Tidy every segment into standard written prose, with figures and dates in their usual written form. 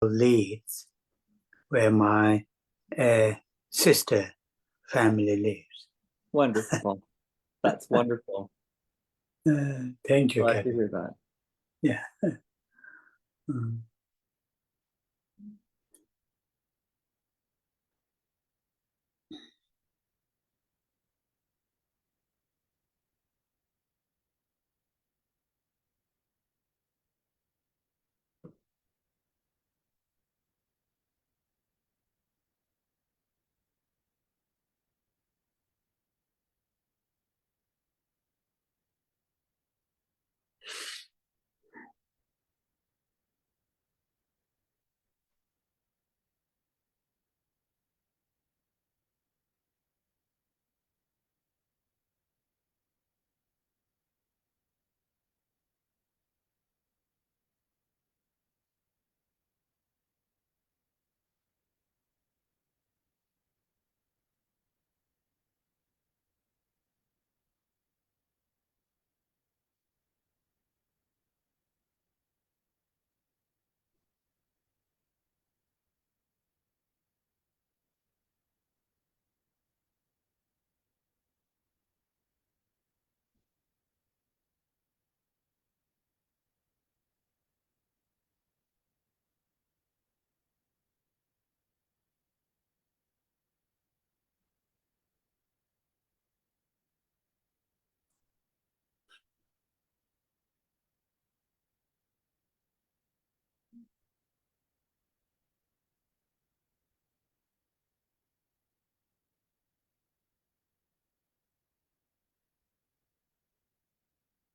Leeds, where my sister family lives. Wonderful. That's wonderful. Thank you, Glad to Kevin. hear that. Yeah. Mm.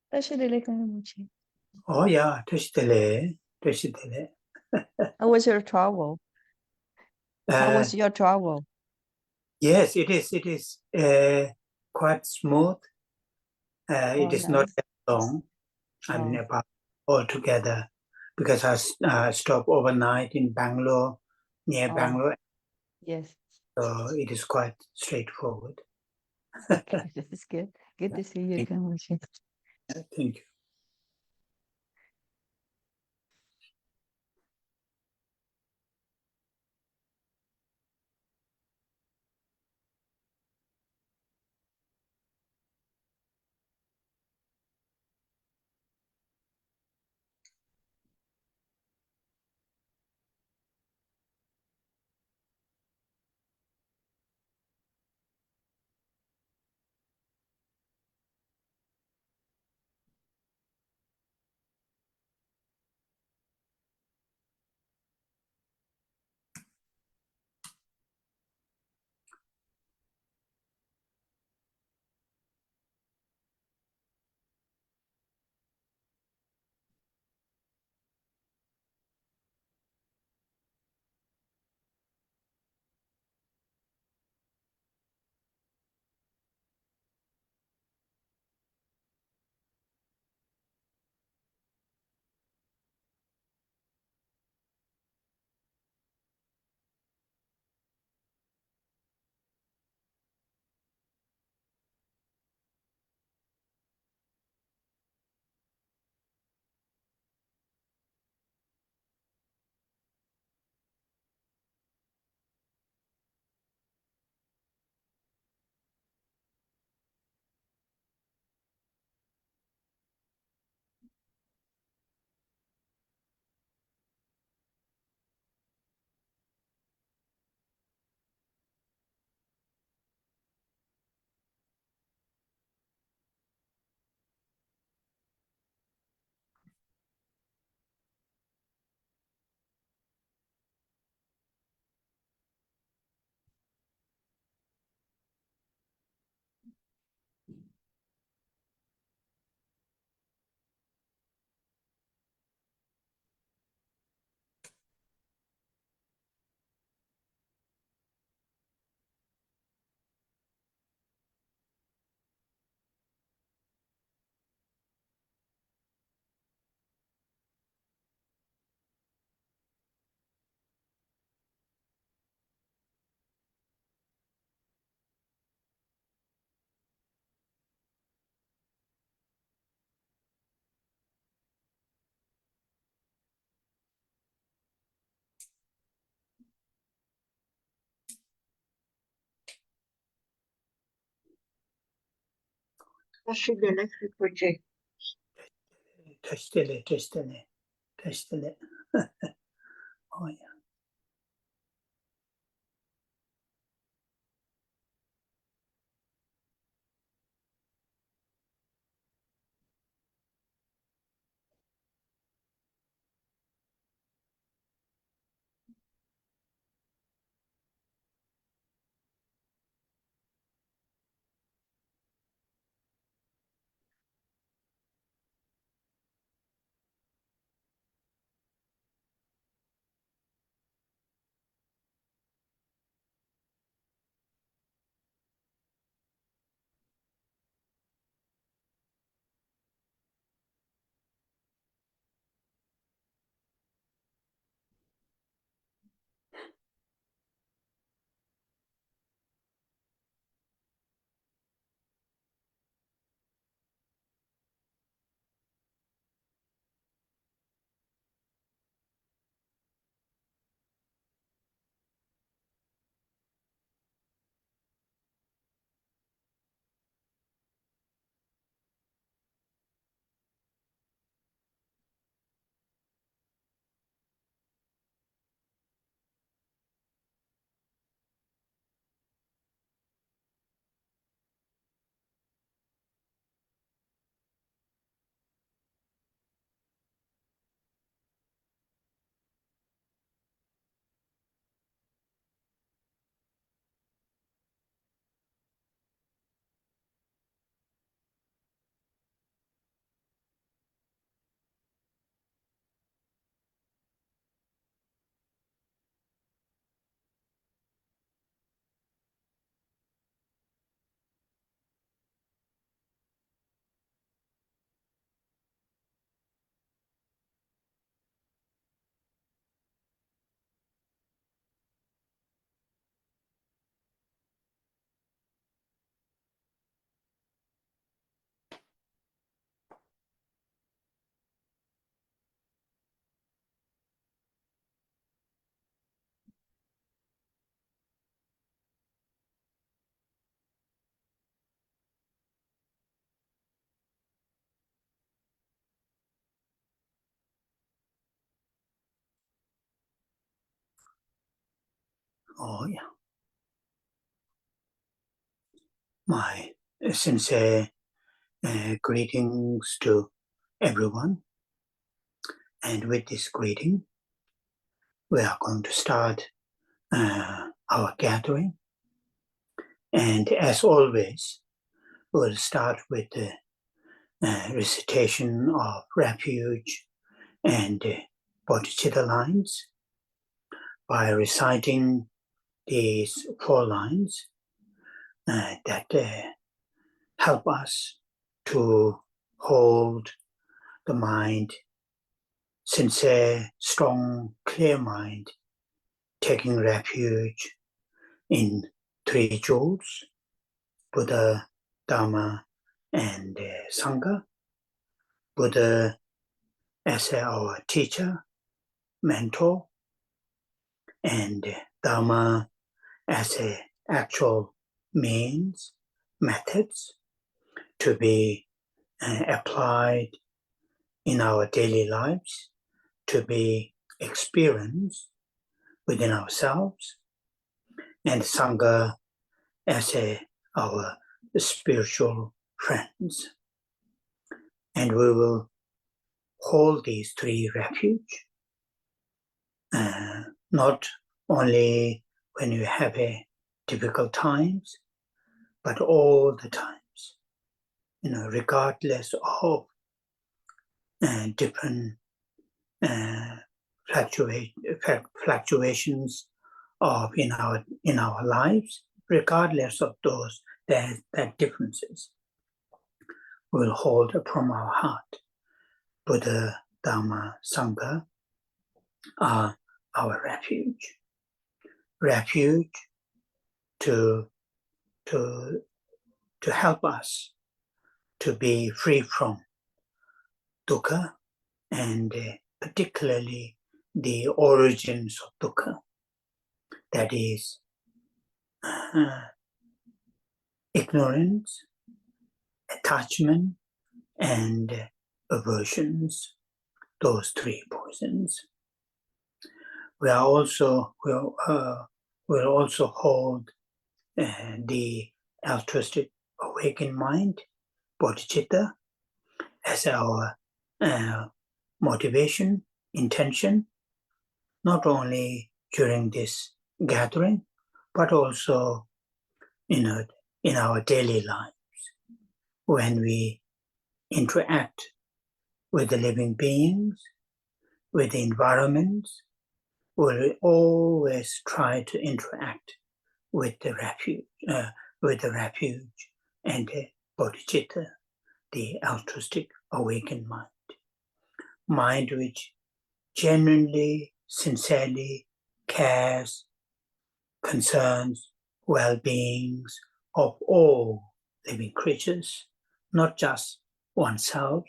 多谢你来跟我们去。Oh yeah, Toshitele. How was your travel? How was your travel? Yes, it is. It is quite smooth. It is not nice. that long. I mean, Oh. about altogether, because I stopped overnight in Bangalore, near Oh. Bangalore, Yes. so it is quite straightforward. Okay, that's good. Good to see you again, Rishi. Thank you. 다시 내려 그거지. 다시 텔레. Oh yeah. Oh yeah. My sincere greetings to everyone. And with this greeting, we are going to start our gathering. And as always, we'll start with the recitation of refuge and bodhicitta lines. By reciting these 4 lines that help us to hold the mind, sincere, strong, clear mind, taking refuge in 3 jewels, Buddha, Dharma, and Sangha. Buddha as our teacher, mentor, and Dharma as a actual means, methods to be applied in our daily lives, to be experienced within ourselves, and Sangha as our spiritual friends. And we will hold these 3 refuge, not only when you have difficult times, but all the times, regardless of different fluctuations of in our lives, regardless of those that differences, we'll hold from our heart. Buddha, Dharma, Sangha are our refuge. Refuge to help us to be free from dukkha, and particularly the origins of dukkha, that is ignorance attachment, and aversions, those three poisons. We'll also hold the altruistic awakened mind, bodhicitta, as our motivation, intention, not only during this gathering, but also in our daily lives, when we interact with the living beings, with the environment. We'll always try to interact with the refuge and the bodhicitta, the altruistic awakened mind which genuinely, sincerely cares, concerns well-beings of all living creatures, not just oneself,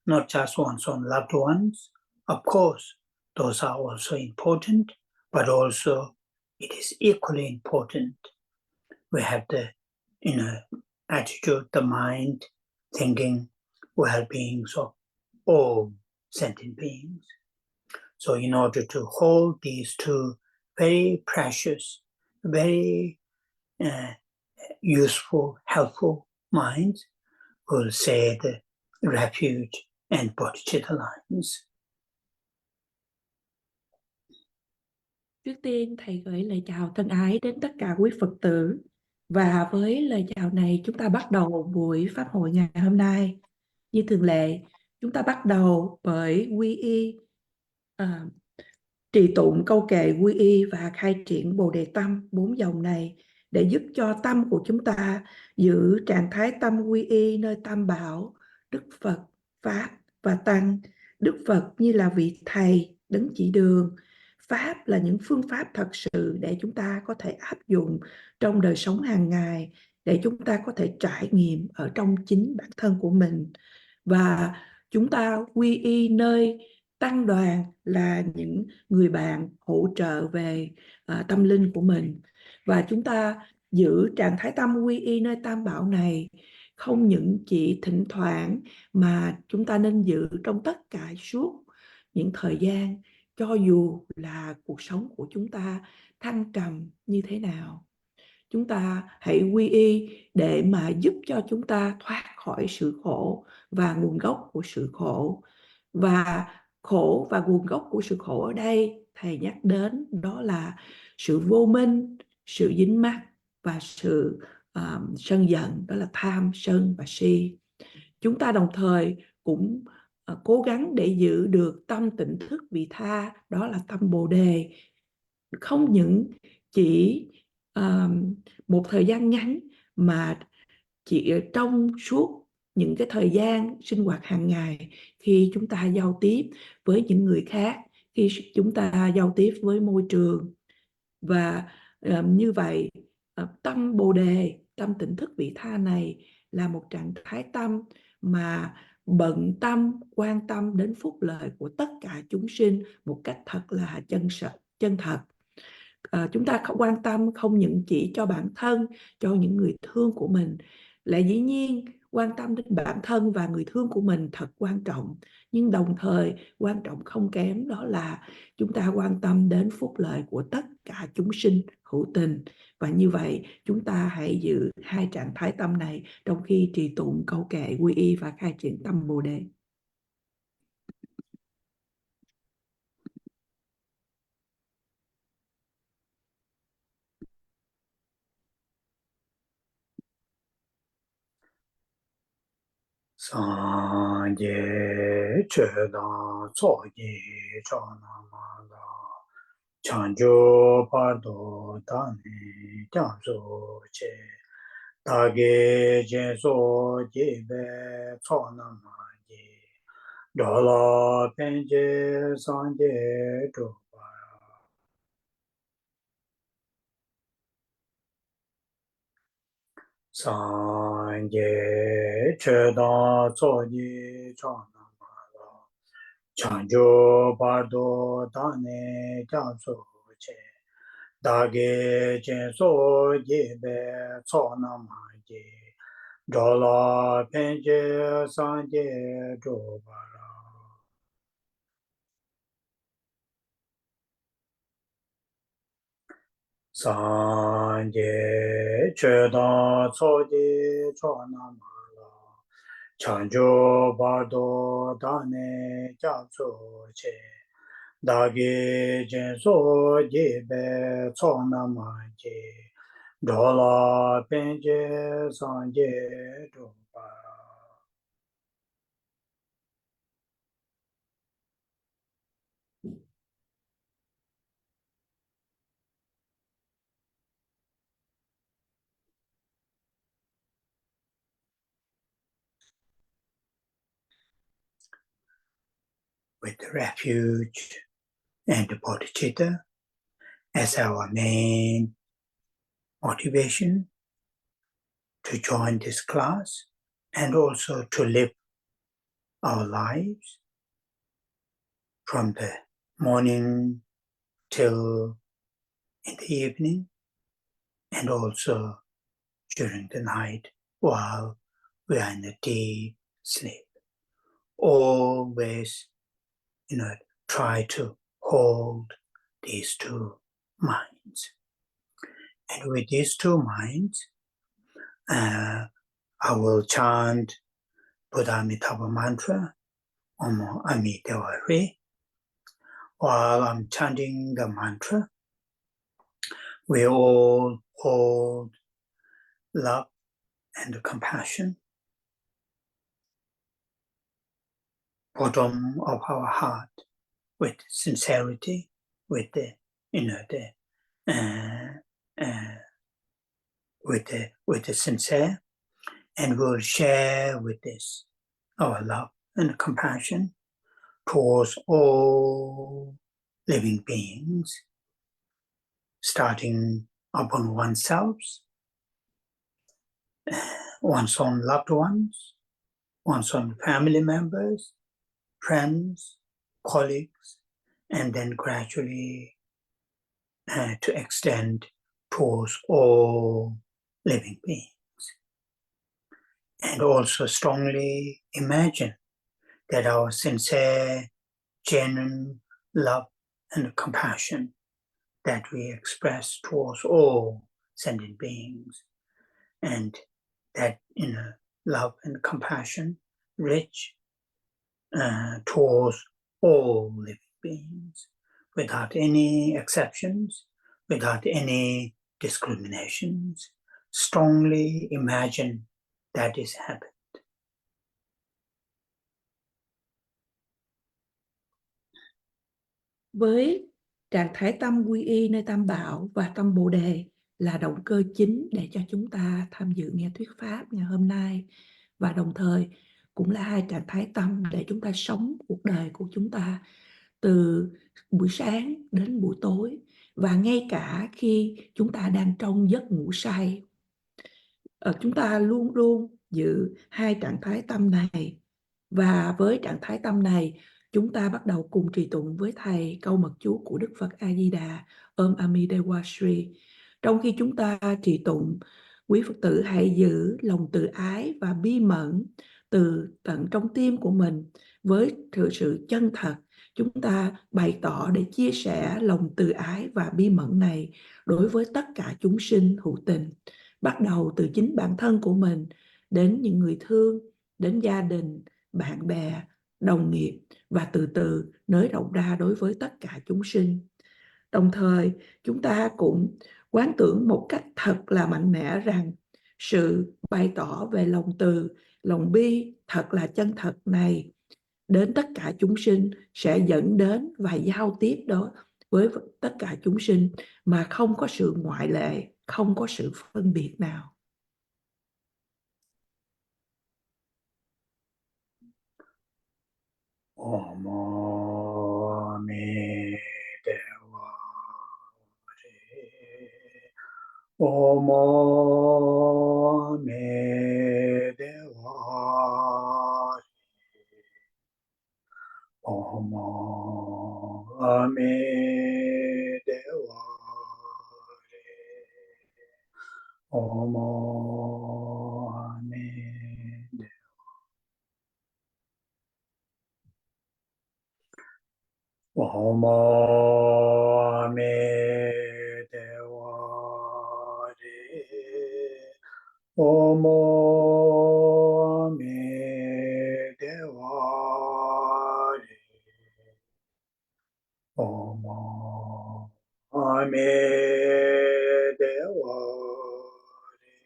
not just one's own loved ones. Of course, those are also important, but also it is equally important we have the attitude, the mind, thinking well-beings of all sentient beings. So in order to hold these two very precious, very useful, helpful minds, we'll say the refuge and bodhicitta lines. Trước tiên, Thầy gửi lời chào thân ái đến tất cả quý Phật tử. Và với lời chào này, chúng ta bắt đầu buổi Pháp hội ngày hôm nay. Như thường lệ, chúng ta bắt đầu bởi quy y, trì tụng câu kệ quy y và khai triển Bồ Đề Tâm, 4 dòng này, để giúp cho tâm của chúng ta giữ trạng thái tâm quy y nơi Tam Bảo, Đức Phật, Pháp và Tăng. Đức Phật như là vị Thầy, đấng chỉ đường. Pháp là những phương pháp thật sự để chúng ta có thể áp dụng trong đời sống hàng ngày, để chúng ta có thể trải nghiệm ở trong chính bản thân của mình. Và chúng ta quy y nơi Tăng đoàn là những người bạn hỗ trợ về tâm linh của mình. Và chúng ta giữ trạng thái tâm quy y nơi Tam Bảo này không những chỉ thỉnh thoảng, mà chúng ta nên giữ trong tất cả suốt những thời gian, cho dù là cuộc sống của chúng ta thăng trầm như thế nào. Chúng ta hãy quy y để mà giúp cho chúng ta thoát khỏi sự khổ và nguồn gốc của sự khổ. Và khổ và nguồn gốc của sự khổ ở đây Thầy nhắc đến đó là sự vô minh, sự dính mắc và sự sân giận, đó là tham, sân và si. Chúng ta đồng thời cũng cố gắng để giữ được tâm tỉnh thức vị tha, đó là tâm Bồ Đề. Không những chỉ một thời gian ngắn, mà chỉ trong suốt những cái thời gian sinh hoạt hàng ngày, khi chúng ta giao tiếp với những người khác, khi chúng ta giao tiếp với môi trường. Và như vậy, tâm Bồ Đề, tâm tỉnh thức vị tha này là một trạng thái tâm mà bận tâm, quan tâm đến phúc lợi của tất cả chúng sinh một cách thật là chân thật. Chúng ta quan tâm không những chỉ cho bản thân, cho những người thương của mình. Lại dĩ nhiên, quan tâm đến bản thân và người thương của mình thật quan trọng. Nhưng đồng thời, quan trọng không kém đó là chúng ta quan tâm đến phúc lợi của tất cả chúng sinh hữu tình. Và như vậy, chúng ta hãy giữ hai trạng thái tâm này trong khi trì tụng câu kệ quy y và khai triển tâm Bồ Đề. Sanje chedan tsoji chonamala chanjo pardo dani janso che dage jenso jebe chonamaji dola penje sanje choba Sanje chedan tsoji chonamala chanjo pardo dani janso che dage jenso jebe chonamaji Dola penje sanje dobara. Sanje chedan soje chona mala. Chanjo bardo dane japso che. Dagi jenso jebe chona manje. Dola penje sanje dobara. With the refuge and the bodhicitta as our main motivation to join this class and also to live our lives from the morning till in the evening and also during the night while we are in a deep sleep. Always, try to hold these two minds. And with these two minds, I will chant Buddha Amitabha mantra, Om Amitabha Re. While I'm chanting the mantra, we all hold love and compassion, bottom of our heart, with sincerity, with the, with the sincere, and we'll share with this our love and compassion towards all living beings, starting upon oneself, one's own loved ones, one's own family members, friends, colleagues, and then gradually to extend towards all living beings. And also strongly imagine that our sincere, genuine love and compassion that we express towards all sentient beings, and that love and compassion rich towards all living beings, without any exceptions, without any discriminations. Strongly imagine that is happening. Với trạng thái tâm quy y nơi Tam Bảo và tâm Bồ Đề là động cơ chính để cho chúng ta tham dự nghe thuyết pháp ngày hôm nay, và đồng thời cũng là hai trạng thái tâm để chúng ta sống cuộc đời của chúng ta từ buổi sáng đến buổi tối, và ngay cả khi chúng ta đang trong giấc ngủ say. Chúng ta luôn luôn giữ hai trạng thái tâm này, và với trạng thái tâm này chúng ta bắt đầu cùng trì tụng với thầy câu mật chú của Đức Phật A Di Đà Om Amidewa Shri. Trong khi chúng ta trì tụng, quý Phật tử hãy giữ lòng từ ái và bi mẫn từ tận trong tim của mình. Với sự chân thật, chúng ta bày tỏ để chia sẻ lòng từ ái và bi mẫn này đối với tất cả chúng sinh hữu tình, bắt đầu từ chính bản thân của mình, đến những người thương, đến gia đình, bạn bè, đồng nghiệp, và từ từ nới rộng ra đối với tất cả chúng sinh. Đồng thời, chúng ta cũng quán tưởng một cách thật là mạnh mẽ rằng sự bày tỏ về lòng từ, lòng bi thật là chân thật này đến tất cả chúng sinh sẽ dẫn đến và giao tiếp đó với tất cả chúng sinh mà không có sự ngoại lệ, không có sự phân biệt nào. Om Amidewa Om Amidewa Om Amidewa Om Omo Ame Dewa Re. Omo Ame Dewa Re. Omo Ame Dewa Re.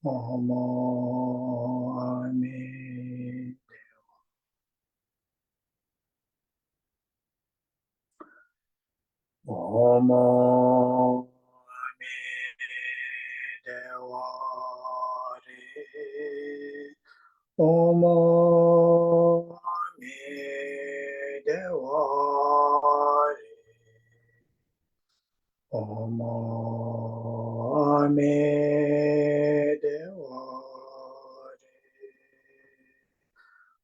Omo Ame Omo Ame Dewa Re. Omo Ame Dewa Re. Omo Ame Dewa Re.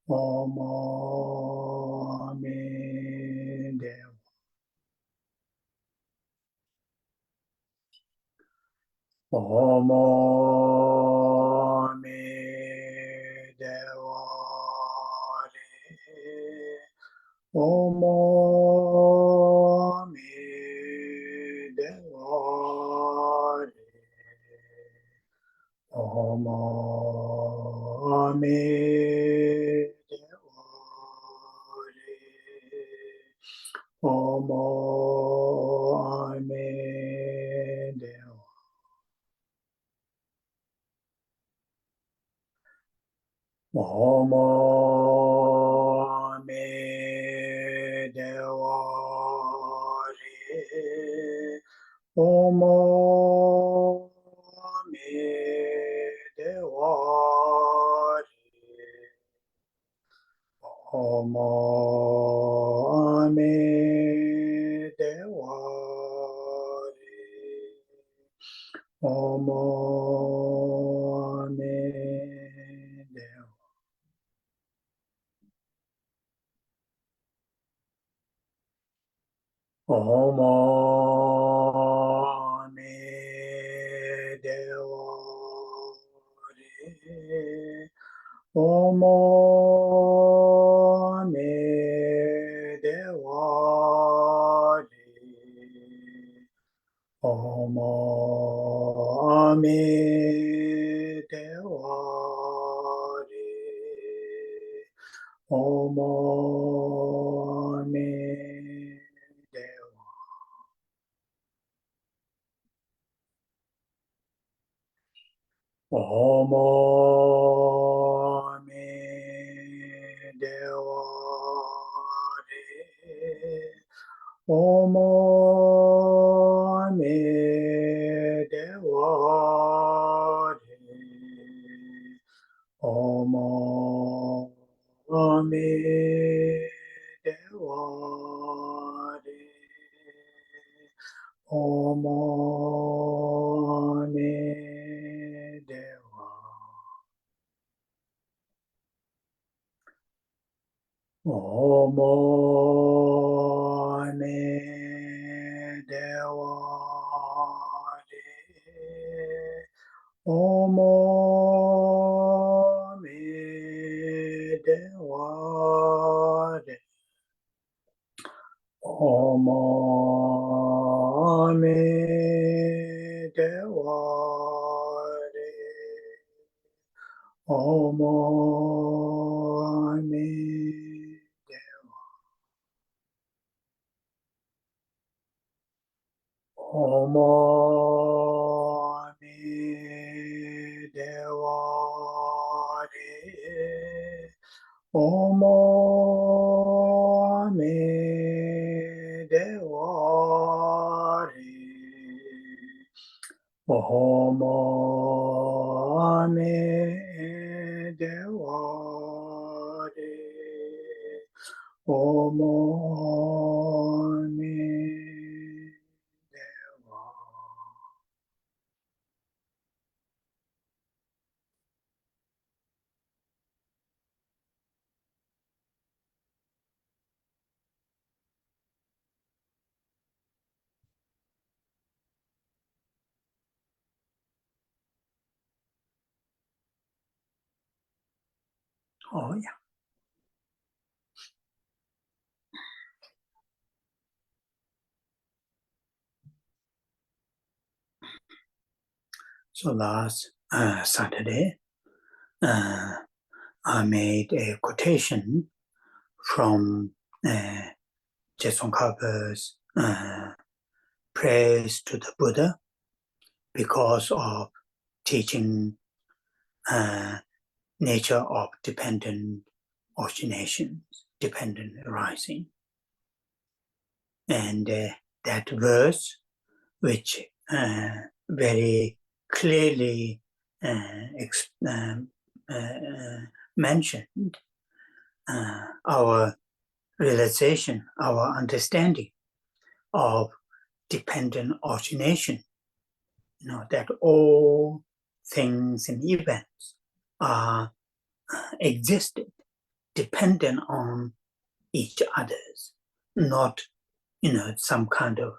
Omo Ame Dewa. Omo Ame Dewa Re. Omo Ame Dewa Re. Omo Ame Dewa Re. Omo Ame Dewa. Omo Ame Dewa Re. Omo Ame Dewa Re. Omo Ame Dewa Re. Omo Ame Dewa. Omo Ame Dewa Re. Omo Ame Dewa Re. Omo Ame Dewa Re. Omo Ame Dewa. Omo Ame Dewa Re. Omo Ame Dewa Re. Omo Ame Dewa Re. Omo Ame Dewa. Omo Ame Dewa Re. Omo Ame Dewa Re. Omo Ame Dewa Re. Omo Ame Dewa. Omo Ame Dewa Re. Omo Ame Dewa Re. Omo Ame Dewa Re. Omo Ame Dewa. Oh yeah. So last Saturday, I made a quotation from Tsongkhapa's praise to the Buddha because of teaching nature of dependent originations, dependent arising. And that verse, which very clearly mentioned our realization, our understanding of dependent origination, that all things and events are existed dependent on each others, not some kind of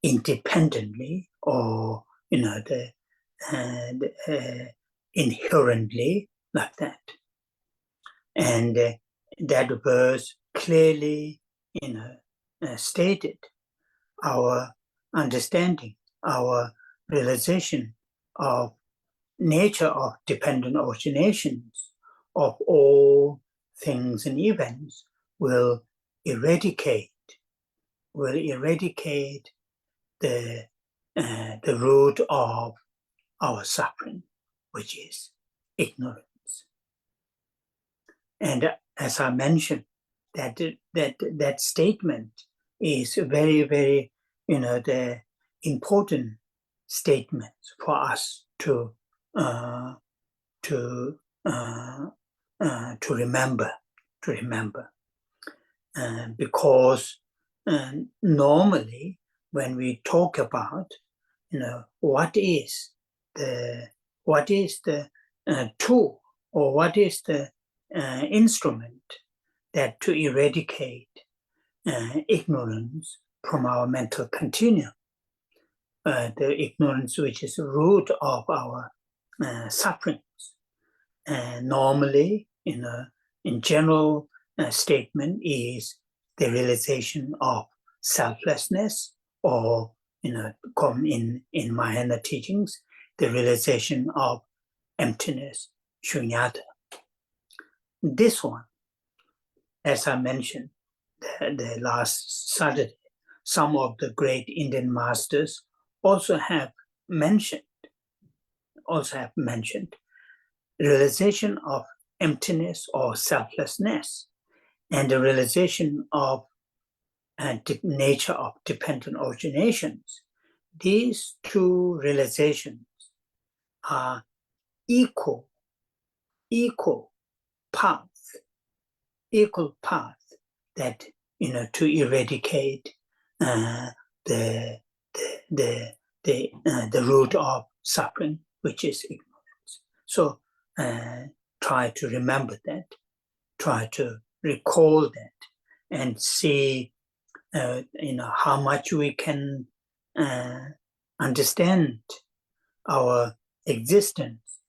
independently or inherently like that. And that verse clearly stated our understanding, our realization of nature of dependent originations of all things and events will eradicate the root of our suffering, which is ignorance. And as I mentioned, that statement is very, very, the important statement for us to remember, because normally when we talk about, what is the tool or what is the instrument that to eradicate ignorance from our mental continuum, the ignorance which is the root of our sufferings. Normally, in general statement is the realization of selflessness, or come in Mahayana teachings, the realization of emptiness, shunyata. This one, as I mentioned the last Saturday, some of the great Indian masters also have mentioned realization of emptiness or selflessness, and the realization of the nature of dependent originations. These two realizations are equal path that to eradicate the root of suffering, which is ignorance. So try to remember that, try to recall that, and see how much we can understand our existence,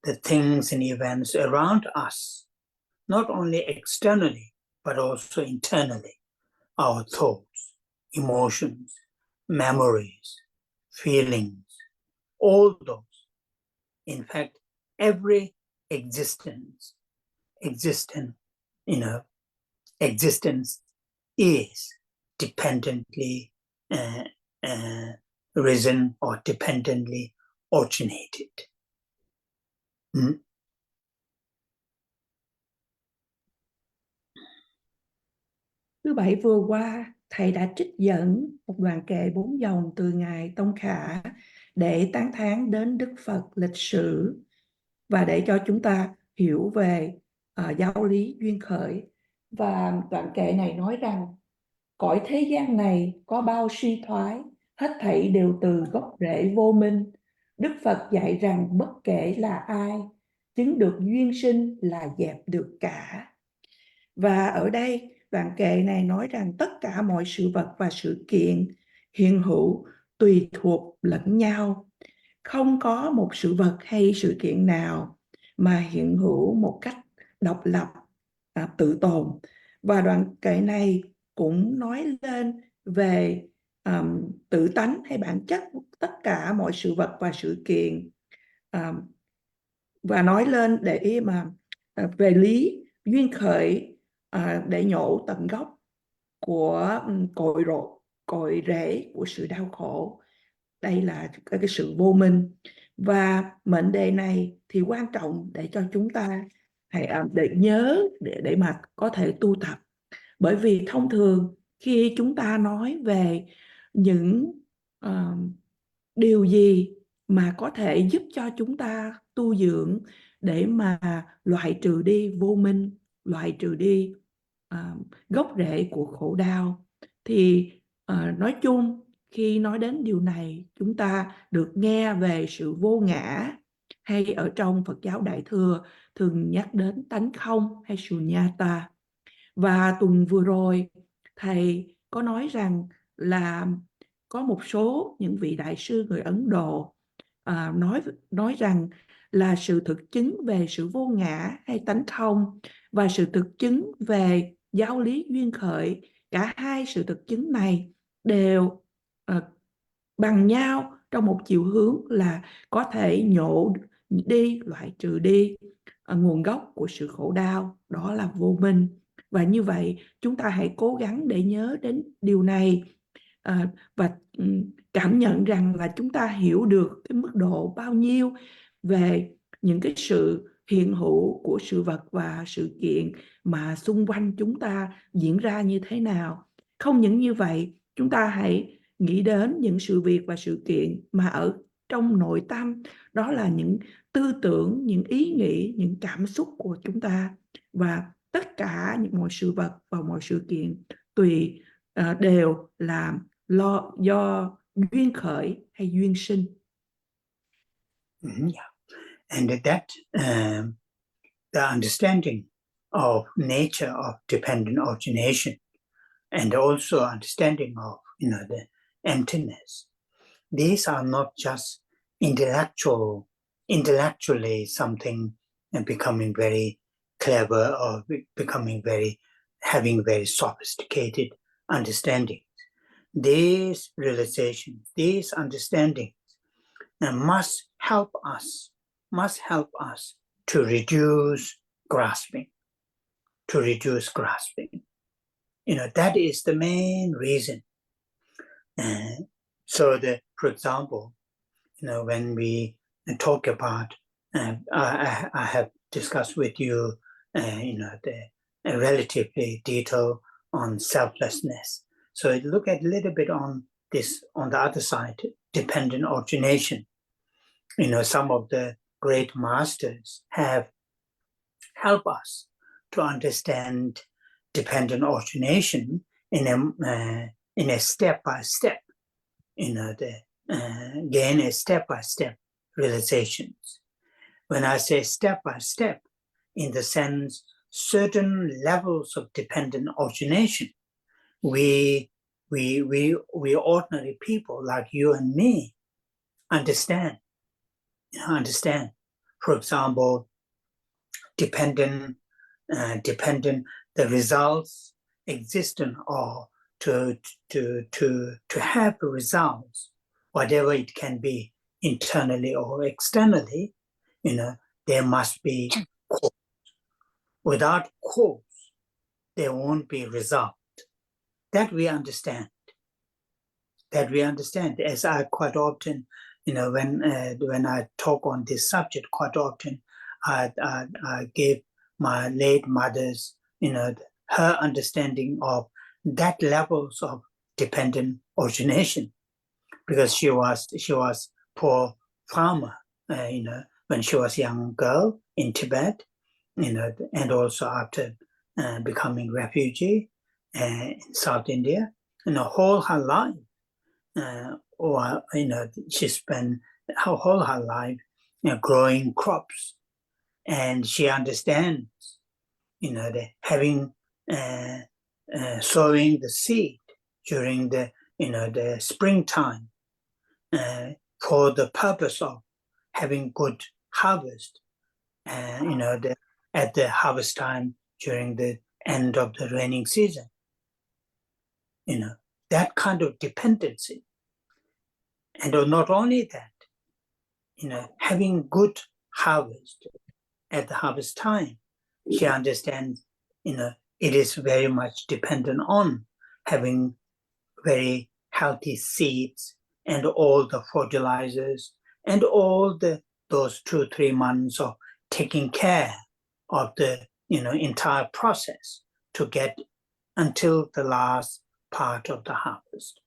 the things and events around us, not only externally, but also internally, our thoughts, emotions, memories, feelings, all those. In fact, every existence is dependently risen or dependently originated. Thứ Bảy vừa qua, Thầy đã trích dẫn một đoạn kệ 4 dòng từ Ngài Tông Khả để tán thán đến Đức Phật lịch sử và để cho chúng ta hiểu về giáo lý duyên khởi. Và đoạn kệ này nói rằng: cõi thế gian này có bao suy thoái, hết thảy đều từ gốc rễ vô minh. Đức Phật dạy rằng bất kể là ai, chứng được duyên sinh là dẹp được cả. Và ở đây đoạn kệ này nói rằng tất cả mọi sự vật và sự kiện hiện hữu tùy thuộc lẫn nhau. Không có một sự vật hay sự kiện nào mà hiện hữu một cách độc lập, tự tồn. Và đoạn kệ này cũng nói lên về tự tánh hay bản chất tất cả mọi sự vật và sự kiện, và nói lên để mà về lý duyên khởi, để nhổ tận gốc của cội rễ của sự đau khổ. Đây là cái sự vô minh, và mệnh đề này thì quan trọng để cho chúng ta để nhớ, để mà có thể tu tập. Bởi vì thông thường khi chúng ta nói về những điều gì mà có thể giúp cho chúng ta tu dưỡng để mà loại trừ đi vô minh, loại trừ đi gốc rễ của khổ đau, thì nói chung khi nói đến điều này, chúng ta được nghe về sự vô ngã, hay ở trong Phật giáo Đại Thừa thường nhắc đến tánh không hay sunyata. Và tuần vừa rồi thầy có nói rằng là có một số những vị đại sư người Ấn Độ nói rằng là sự thực chứng về sự vô ngã hay tánh không và sự thực chứng về giáo lý duyên khởi, cả hai sự thực chứng này đều bằng nhau trong một chiều hướng là có thể nhổ đi, loại trừ đi nguồn gốc của sự khổ đau, đó là vô minh. Và như vậy chúng ta hãy cố gắng để nhớ đến điều này, và cảm nhận rằng là chúng ta hiểu được cái mức độ bao nhiêu về những cái sự hiện hữu của sự vật và sự kiện mà xung quanh chúng ta diễn ra như thế nào. Không những như vậy, chúng ta hãy nghĩ đến những sự việc và sự kiện mà ở trong nội tâm, đó là những tư tưởng, những ý nghĩ, những cảm xúc của chúng ta. Và tất cả những mọi sự vật và mọi sự kiện đều là do duyên khởi hay duyên sinh. Yeah. And that the understanding of nature of dependent origination, and also understanding of the emptiness, these are not just intellectually something becoming very clever or having very sophisticated understanding. These realizations, these understandings must help us to reduce grasping. That is the main reason. For example, when we talk about, I have discussed with you, the relatively detail on selflessness. So look at a little bit on this, on the other side, dependent origination. Some of the great masters have helped us to understand dependent origination in a step-by-step, gain a step-by-step realizations. When I say step-by-step, in the sense certain levels of dependent origination, we ordinary people like you and me understand. For example, dependent, the results existent or to have results, whatever it can be, internally or externally, there must be cause. Without cause, there won't be result. That we understand. As I quite often, when I talk on this subject, quite often I gave my late mother's, her understanding of that levels of dependent origination, because she was poor farmer, when she was a young girl in Tibet, and also after becoming refugee in South India, and whole her life, she spent her whole her life growing crops, and she understands, the having sowing the seed during the the springtime for the purpose of having good harvest, at the harvest time during the end of the raining season. that kind of dependency. And not only that, having good harvest at the harvest time, she understands, it is very much dependent on having very healthy seeds and all the fertilizers and all those 2-3 months of taking care of the entire process to get until the last part of the harvest.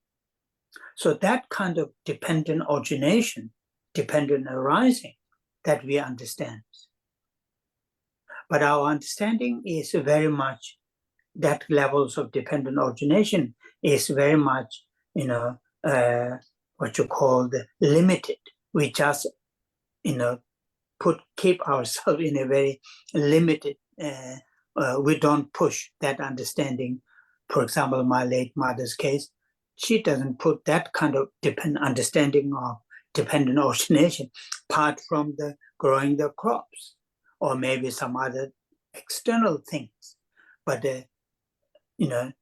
So that kind of dependent origination, dependent arising, that we understand. But our understanding is very much that levels of dependent origination is very much, what you call the limited. We just, keep ourselves in a very limited, we don't push that understanding. For example, my late mother's case, she doesn't put that kind of understanding of dependent origination apart from the growing the crops or maybe some other external things, but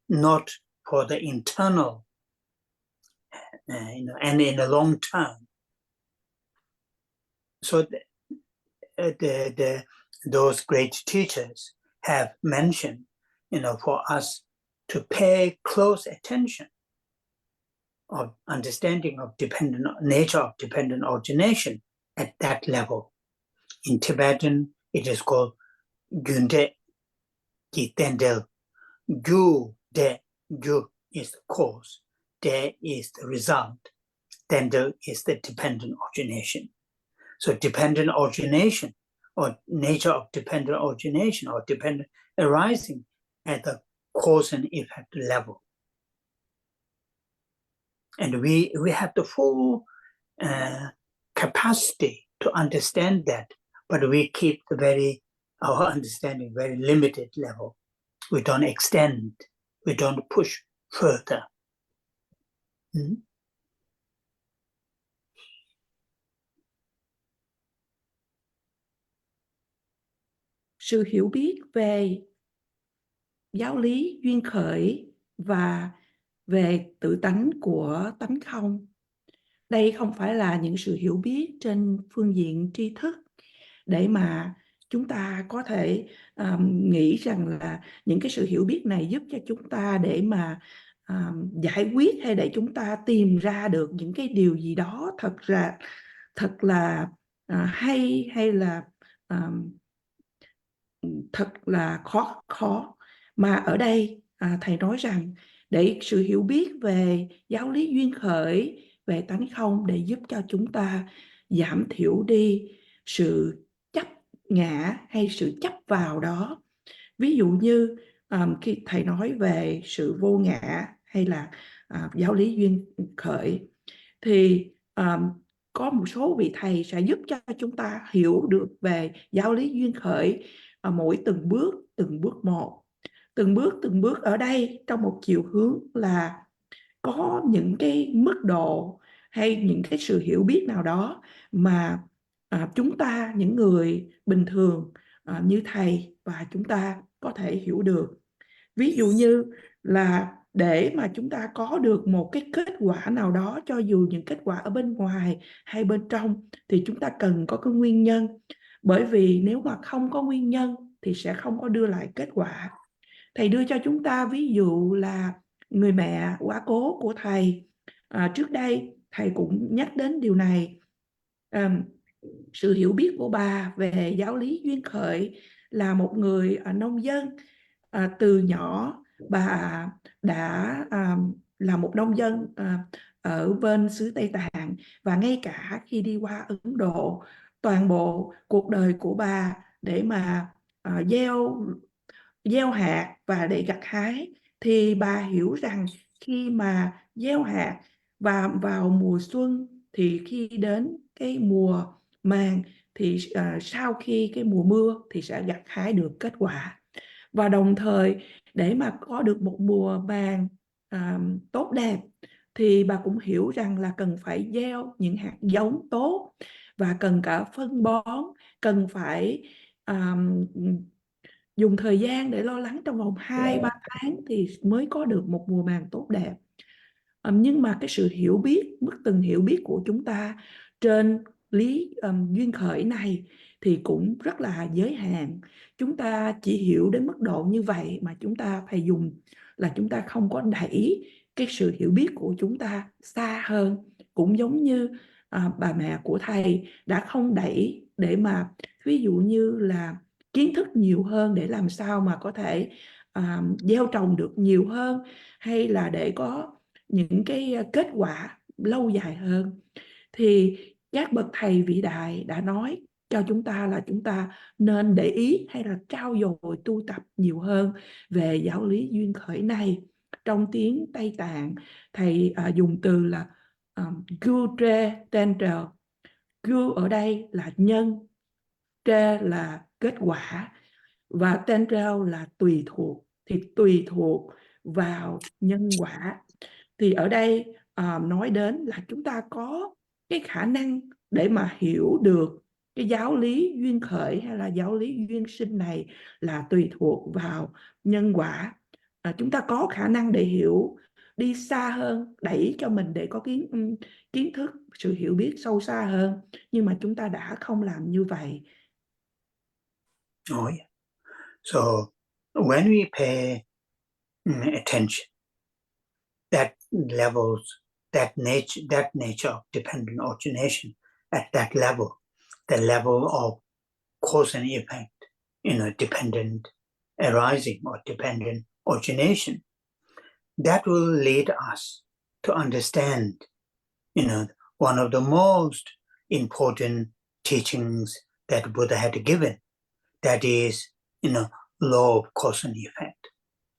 not for the internal, and in the long term. So those great teachers have mentioned, for us to pay close attention of understanding of nature of dependent origination at that level. In Tibetan, it is called Gyunde Ki Tendel. Gyu is the cause, De is the result, Tendel is the dependent origination. So dependent origination or nature of dependent origination or dependent arising at the cause and effect level. And we have the full capacity to understand that, but we keep our understanding very limited level. We don't extend, we don't push further. Sự hiểu biết về giáo lý duyên khởi và về tự tánh của tánh không. Đây không phải là những sự hiểu biết trên phương diện tri thức để mà chúng ta có thể nghĩ rằng là những cái sự hiểu biết này giúp cho chúng ta để mà giải quyết hay để chúng ta tìm ra được những cái điều gì đó thật là hay hay là thật là khó. Mà ở đây thầy nói rằng để sự hiểu biết về giáo lý duyên khởi, về tánh không để giúp cho chúng ta giảm thiểu đi sự chấp ngã hay sự chấp vào đó. Ví dụ như khi thầy nói về sự vô ngã hay là giáo lý duyên khởi thì có một số vị thầy sẽ giúp cho chúng ta hiểu được về giáo lý duyên khởi mỗi từng bước một. Từng bước ở đây trong một chiều hướng là có những cái mức độ hay những cái sự hiểu biết nào đó mà chúng ta, những người bình thường như thầy và chúng ta có thể hiểu được. Ví dụ như là để mà chúng ta có được một cái kết quả nào đó, cho dù những kết quả ở bên ngoài hay bên trong, thì chúng ta cần có cái nguyên nhân. Bởi vì nếu mà không có nguyên nhân thì sẽ không có đưa lại kết quả. Thầy đưa cho chúng ta ví dụ là người mẹ quá cố của thầy. Trước đây thầy cũng nhắc đến điều này. Sự hiểu biết của bà về giáo lý duyên khởi là một người nông dân. Từ nhỏ bà đã là một nông dân ở bên xứ Tây Tạng, và ngay cả khi đi qua Ấn Độ, toàn bộ cuộc đời của bà để mà gieo hạt và để gặt hái, thì bà hiểu rằng khi mà gieo hạt và vào mùa xuân thì khi đến cái mùa màng thì sau khi cái mùa mưa thì sẽ gặt hái được kết quả. Và đồng thời để mà có được một mùa màng tốt đẹp thì bà cũng hiểu rằng là cần phải gieo những hạt giống tốt và cần cả phân bón, cần phải dùng thời gian để lo lắng trong vòng 2-3 tháng thì mới có được một mùa màng tốt đẹp. Nhưng mà cái sự hiểu biết, mức từng hiểu biết của chúng ta trên lý duyên khởi này thì cũng rất là giới hạn. Chúng ta chỉ hiểu đến mức độ như vậy mà chúng ta phải dùng là chúng ta không có đẩy cái sự hiểu biết của chúng ta xa hơn. Cũng giống như bà mẹ của thầy đã không đẩy để mà ví dụ như là kiến thức nhiều hơn để làm sao mà có thể gieo trồng được nhiều hơn, hay là để có những cái kết quả lâu dài hơn. Thì các bậc thầy vĩ đại đã nói cho chúng ta là chúng ta nên để ý hay là trau dồi tu tập nhiều hơn về giáo lý duyên khởi này. Trong tiếng Tây Tạng, thầy dùng từ là gu tre tentrel. Gu ở đây là nhân, tre là kết quả, và tentrel là tùy thuộc. Thì tùy thuộc vào nhân quả. Thì ở đây nói đến là chúng ta có cái khả năng để mà hiểu được cái giáo lý duyên khởi hay là giáo lý duyên sinh này là tùy thuộc vào nhân quả. Chúng ta có khả năng để hiểu đi xa hơn, đẩy cho mình để có kiến thức, sự hiểu biết sâu xa hơn, nhưng mà chúng ta đã không làm như vậy. Oh, yeah. So when we pay attention, that levels, that nature of dependent origination at that level, the level of cause and effect, dependent arising or dependent origination, that will lead us to understand, one of the most important teachings that Buddha had given, that is, law of cause and effect,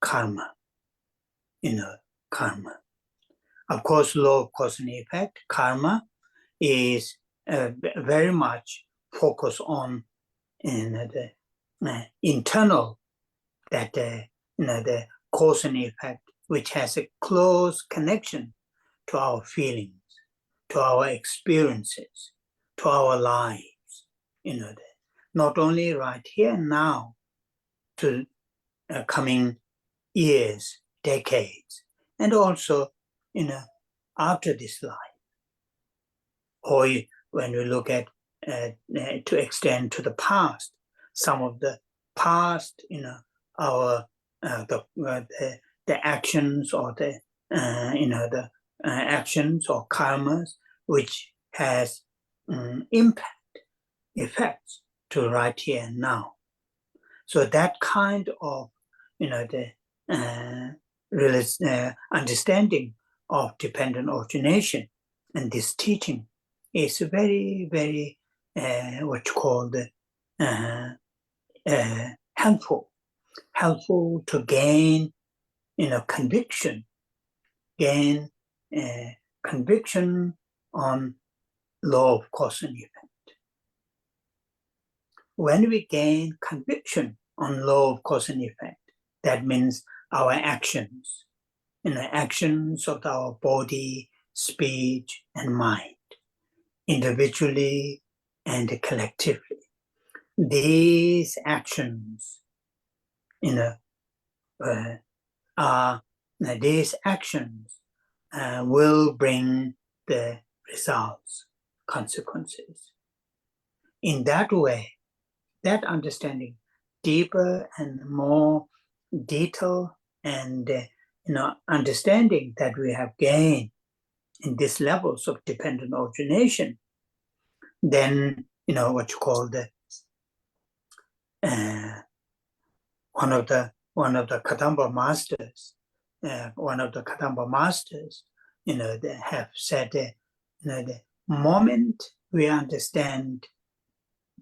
karma, karma. Of course, law of cause and effect, karma, is very much focused on the internal, that the cause and effect, which has a close connection to our feelings, to our experiences, to our lives, not only right here and now, to coming years, decades, and also, after this life. Or when we look at to extend to the past, some of the past, our the actions or the the actions or karmas which has effects to right here and now. So that kind of the understanding of dependent origination and this teaching is very, very what you call helpful to gain conviction on law of cause and effect. When we gain conviction on law of cause and effect, that means our actions, actions of our body, speech, and mind, individually and collectively. These actions, will bring the results, consequences. In that way, that understanding, deeper and more detailed and understanding that we have gained in these levels of dependent origination, then what you call the one of the Kadamba masters, they have said the moment we understand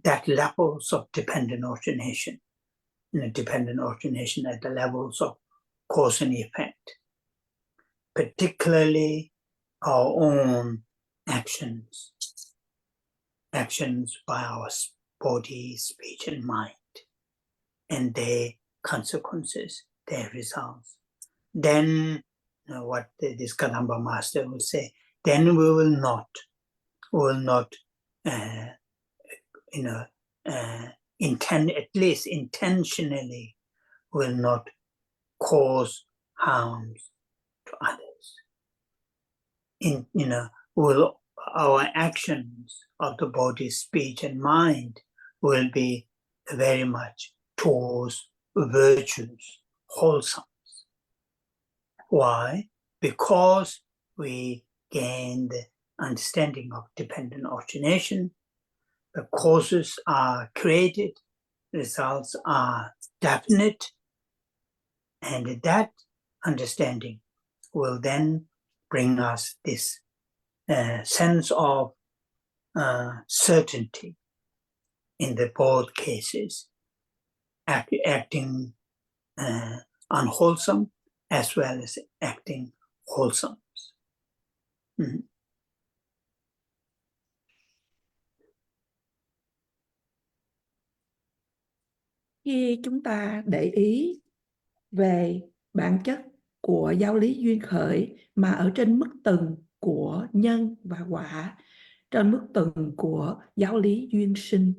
that levels of dependent origination, dependent origination at the levels of cause and effect, particularly our own actions by our body, speech, and mind, and their consequences, their results. Then what this Kadamba master will say, then we will not at least intentionally will not cause harms to others. will our actions of the body, speech, and mind will be very much towards virtues, wholesome. Why? Because we gain the understanding of dependent origination, the causes are created, results are definite, and that understanding will then bring us this sense of certainty in the both cases, acting unwholesome as well as acting wholesome. Khi chúng ta để ý về bản chất của giáo lý duyên khởi mà ở trên mức tầng của nhân và quả, trên mức tầng của giáo lý duyên sinh,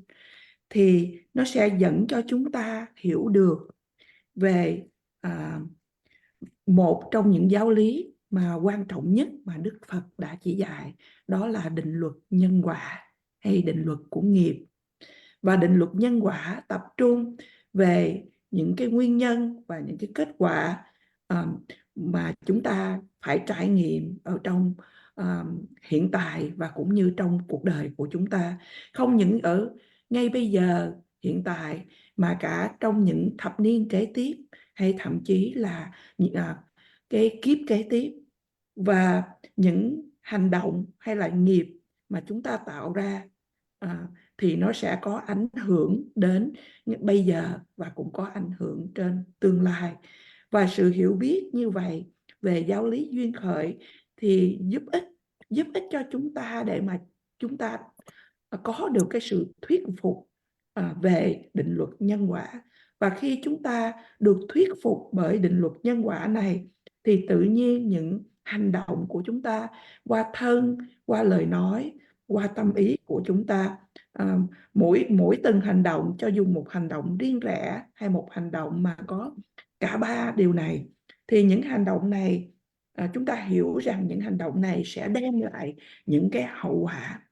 thì nó sẽ dẫn cho chúng ta hiểu được về một trong những giáo lý mà quan trọng nhất mà Đức Phật đã chỉ dạy, đó là định luật nhân quả hay định luật của nghiệp. Và định luật nhân quả tập trung về những cái nguyên nhân và những cái kết quả mà chúng ta phải trải nghiệm ở trong hiện tại và cũng như trong cuộc đời của chúng ta, không những ở ngay bây giờ hiện tại mà cả trong những thập niên kế tiếp hay thậm chí là cái kiếp kế tiếp. Và những hành động hay là nghiệp mà chúng ta tạo ra thì nó sẽ có ảnh hưởng đến bây giờ và cũng có ảnh hưởng trên tương lai. Và sự hiểu biết như vậy về giáo lý duyên khởi thì giúp ích cho chúng ta để mà chúng ta có được cái sự thuyết phục về định luật nhân quả. Và khi chúng ta được thuyết phục bởi định luật nhân quả này thì tự nhiên những hành động của chúng ta qua thân, qua lời nói, qua tâm ý của chúng ta, mỗi từng hành động, cho dù một hành động riêng rẽ hay một hành động mà có cả ba điều này, thì những hành động này chúng ta hiểu rằng những hành động này sẽ đem lại những cái hậu quả.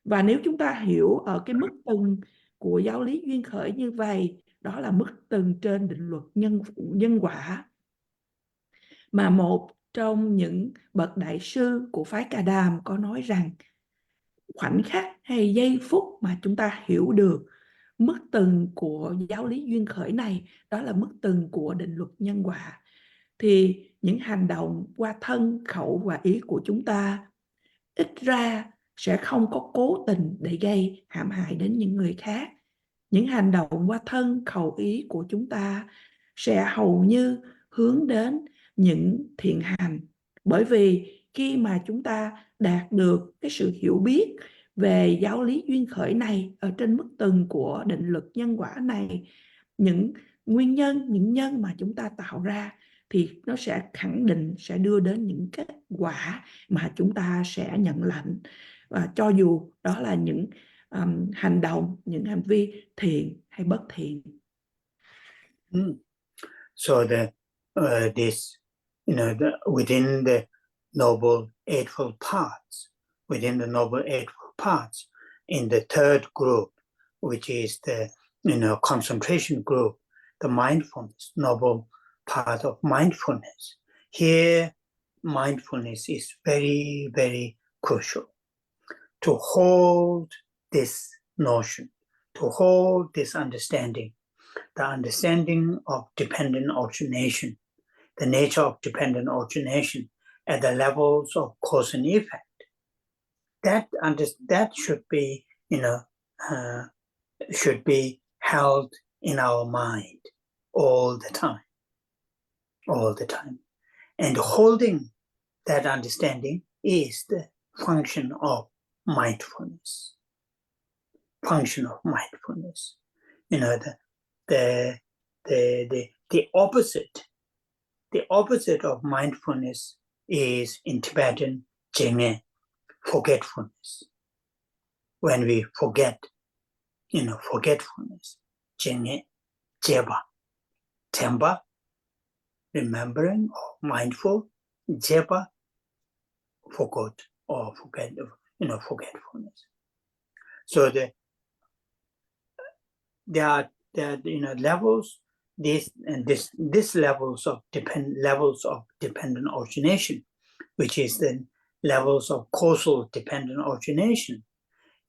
Và nếu chúng ta hiểu ở cái mức tầng của giáo lý duyên khởi như vậy, đó là mức tầng trên định luật nhân quả, mà một trong những bậc đại sư của phái Ca Đàm có nói rằng khoảnh khắc hay giây phút mà chúng ta hiểu được mức tầng của giáo lý duyên khởi này, đó là mức tầng của định luật nhân quả, thì những hành động qua thân, khẩu và ý của chúng ta ít ra sẽ không có cố tình để gây hãm hại đến những người khác. Những hành động qua thân, khẩu, ý của chúng ta sẽ hầu như hướng đến những thiện hành. Bởi vì khi mà chúng ta đạt được cái sự hiểu biết về giáo lý duyên khởi này ở trên mức tầng của định luật nhân quả này, những nguyên nhân, những nhân mà chúng ta tạo ra thì nó sẽ khẳng định, sẽ đưa đến những kết quả mà chúng ta sẽ nhận lãnh, và cho dù đó là những hành động, những hành vi thiện hay bất thiện. So this, within the Noble Eightfold Paths, in the third group, which is the concentration group, the mindfulness, Noble Path of mindfulness. Here, mindfulness is very, very crucial. To hold this notion, to hold this understanding, the understanding of dependent origination, the nature of dependent origination at the levels of cause and effect. That should be, should be held in our mind all the time. And holding that understanding is the function of mindfulness. The opposite of mindfulness is in Tibetan jenge, forgetfulness. When we forget, forgetfulness, jenge, jeba, temba, remembering or mindful, jeba, forgot or forgetfulness. So there are levels. This levels of dependent origination, which is the levels of causal dependent origination.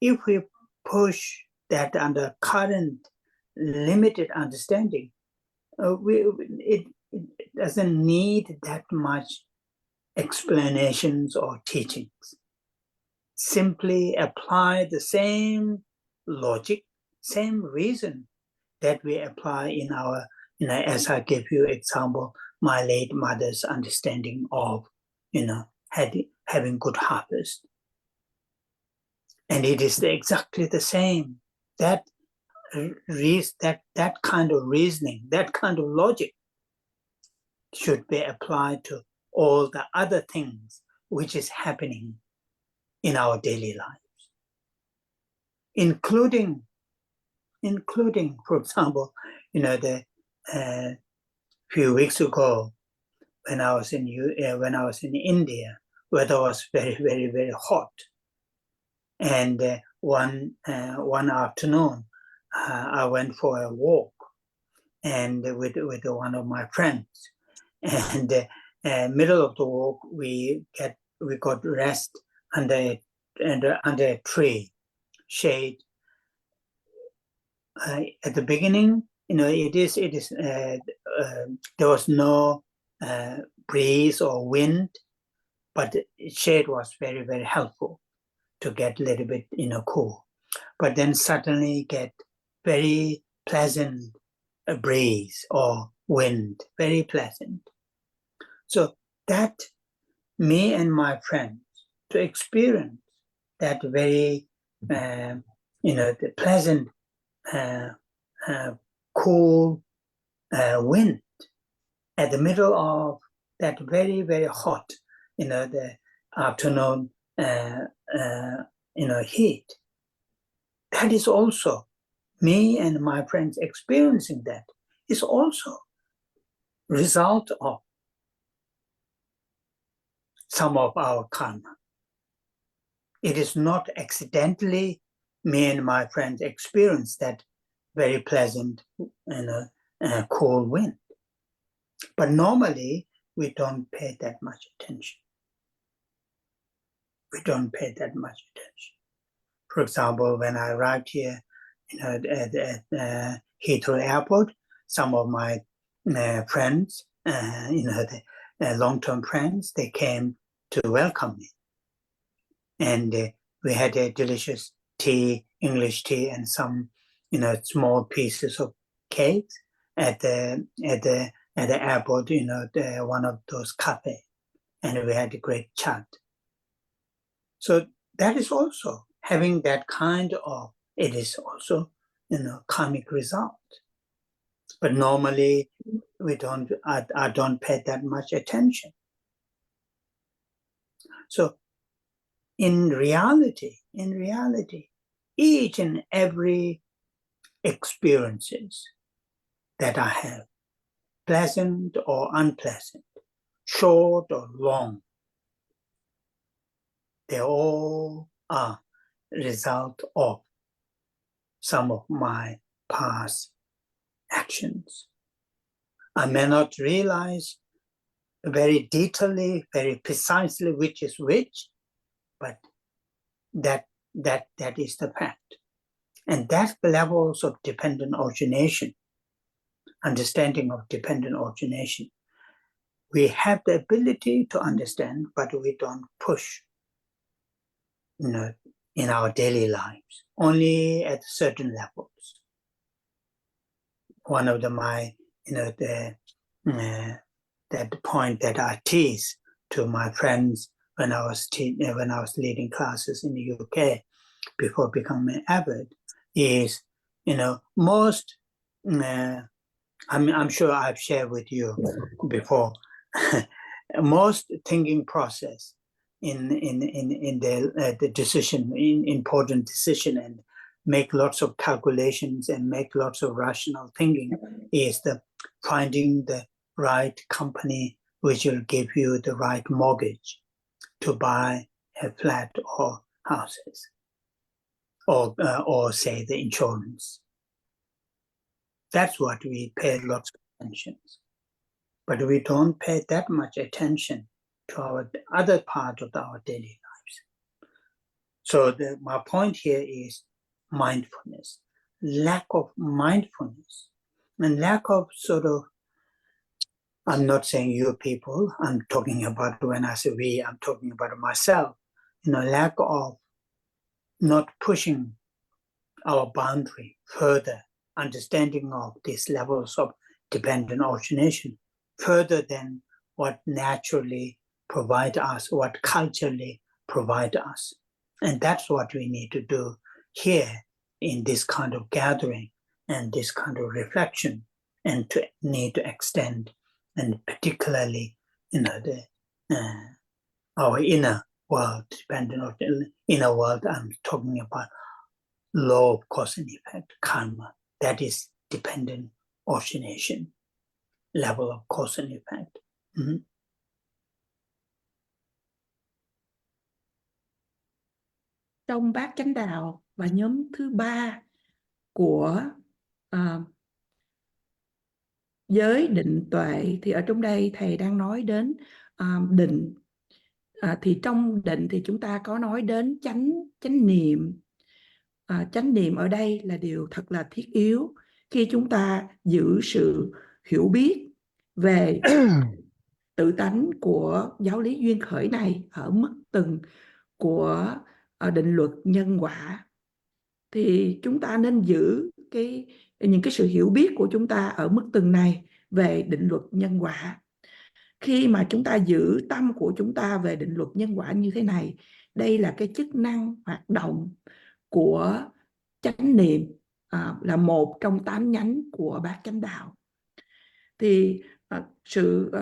If we push that under current limited understanding, it doesn't need that much explanations or teachings. Simply apply the same logic, same reason that we apply in our, as I gave you example, my late mother's understanding of, having good harvest. And it is exactly the same. That kind of reasoning, that kind of logic should be applied to all the other things which is happening in our daily lives, including, for example, the few weeks ago when I was in India, weather was very, very, very hot, and one afternoon I went for a walk, and with one of my friends, and middle of the walk we got rest under a tree shade. At the beginning, there was no breeze or wind, but the shade was very, very helpful to get a little bit cool. But then suddenly get very pleasant breeze or wind, very pleasant. So that me and my friends to experience that very the pleasant cool wind at the middle of that very, very hot the afternoon heat. That is also me and my friends experiencing that is also result of some of our karma. It is not accidentally me and my friends experience that very pleasant cool wind. But normally we don't pay that much attention. We don't pay that much attention. For example, when I arrived here at Heathrow Airport, some of my friends, the long-term friends, they came to welcome me. And we had a delicious tea, English tea, and some, small pieces of cake at the airport, one of those cafes, and we had a great chat. So that is also having that kind of, it is also, karmic result. But normally I don't pay that much attention. So in reality, each and every experiences that I have, pleasant or unpleasant, short or long, they all are result of some of my past actions. I may not realize very detailedly, very precisely which is which, but that is the fact. And that levels of dependent origination, understanding of dependent origination, we have the ability to understand, but we don't push, in our daily lives, only at certain levels. One of that point that I tease to my friends when I was leading classes in the UK before becoming an abbot is, most, I'm sure I've shared with you before, most thinking process in the decision, in important decision, and make lots of calculations and make lots of rational thinking is the finding the right company which will give you the right mortgage, to buy a flat or houses, or say the insurance. That's what we pay lots of attention. But we don't pay that much attention to our other part of our daily lives. So my point here is mindfulness. Lack of mindfulness and lack of sort of, I'm not saying you people, I'm talking about, when I say we, I'm talking about myself, lack of not pushing our boundary further, understanding of these levels of dependent origination further than what naturally provide us, what culturally provide us. And that's what we need to do here in this kind of gathering and this kind of reflection, and to need to extend, and particularly, our inner world, dependent on the inner world. I'm talking about law of cause and effect, karma. That is dependent origination, level of cause and effect. Trong bát chánh đạo và nhóm thứ ba của giới định tuệ, thì ở trong đây thầy đang nói đến định. Thì trong định thì chúng ta có nói đến chánh niệm. Chánh niệm ở đây là điều thật là thiết yếu khi chúng ta giữ sự hiểu biết về tự tánh của giáo lý duyên khởi này ở mức từng của định luật nhân quả. Thì chúng ta nên giữ những cái sự hiểu biết của chúng ta ở mức từng này về định luật nhân quả. Khi mà chúng ta giữ tâm của chúng ta về định luật nhân quả như thế này, đây là cái chức năng hoạt động của chánh niệm, là một trong 8 nhánh của bát chánh đạo. Thì sự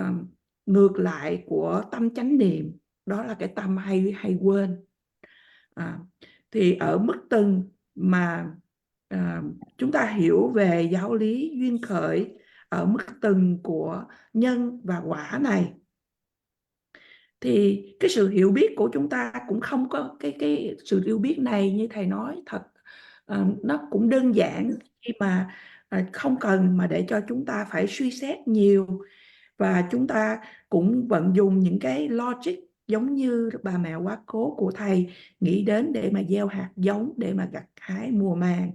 ngược lại của tâm chánh niệm đó là cái tâm hay quên. Thì ở mức từng mà chúng ta hiểu về giáo lý duyên khởi ở mức từng của nhân và quả này, thì cái sự hiểu biết của chúng ta cũng không có cái sự hiểu biết này, như thầy nói thật, nó cũng đơn giản khi mà không cần mà để cho chúng ta phải suy xét nhiều, và chúng ta cũng vận dụng những cái logic giống như bà mẹ quá cố của thầy nghĩ đến để mà gieo hạt giống để mà gặt hái mùa màng.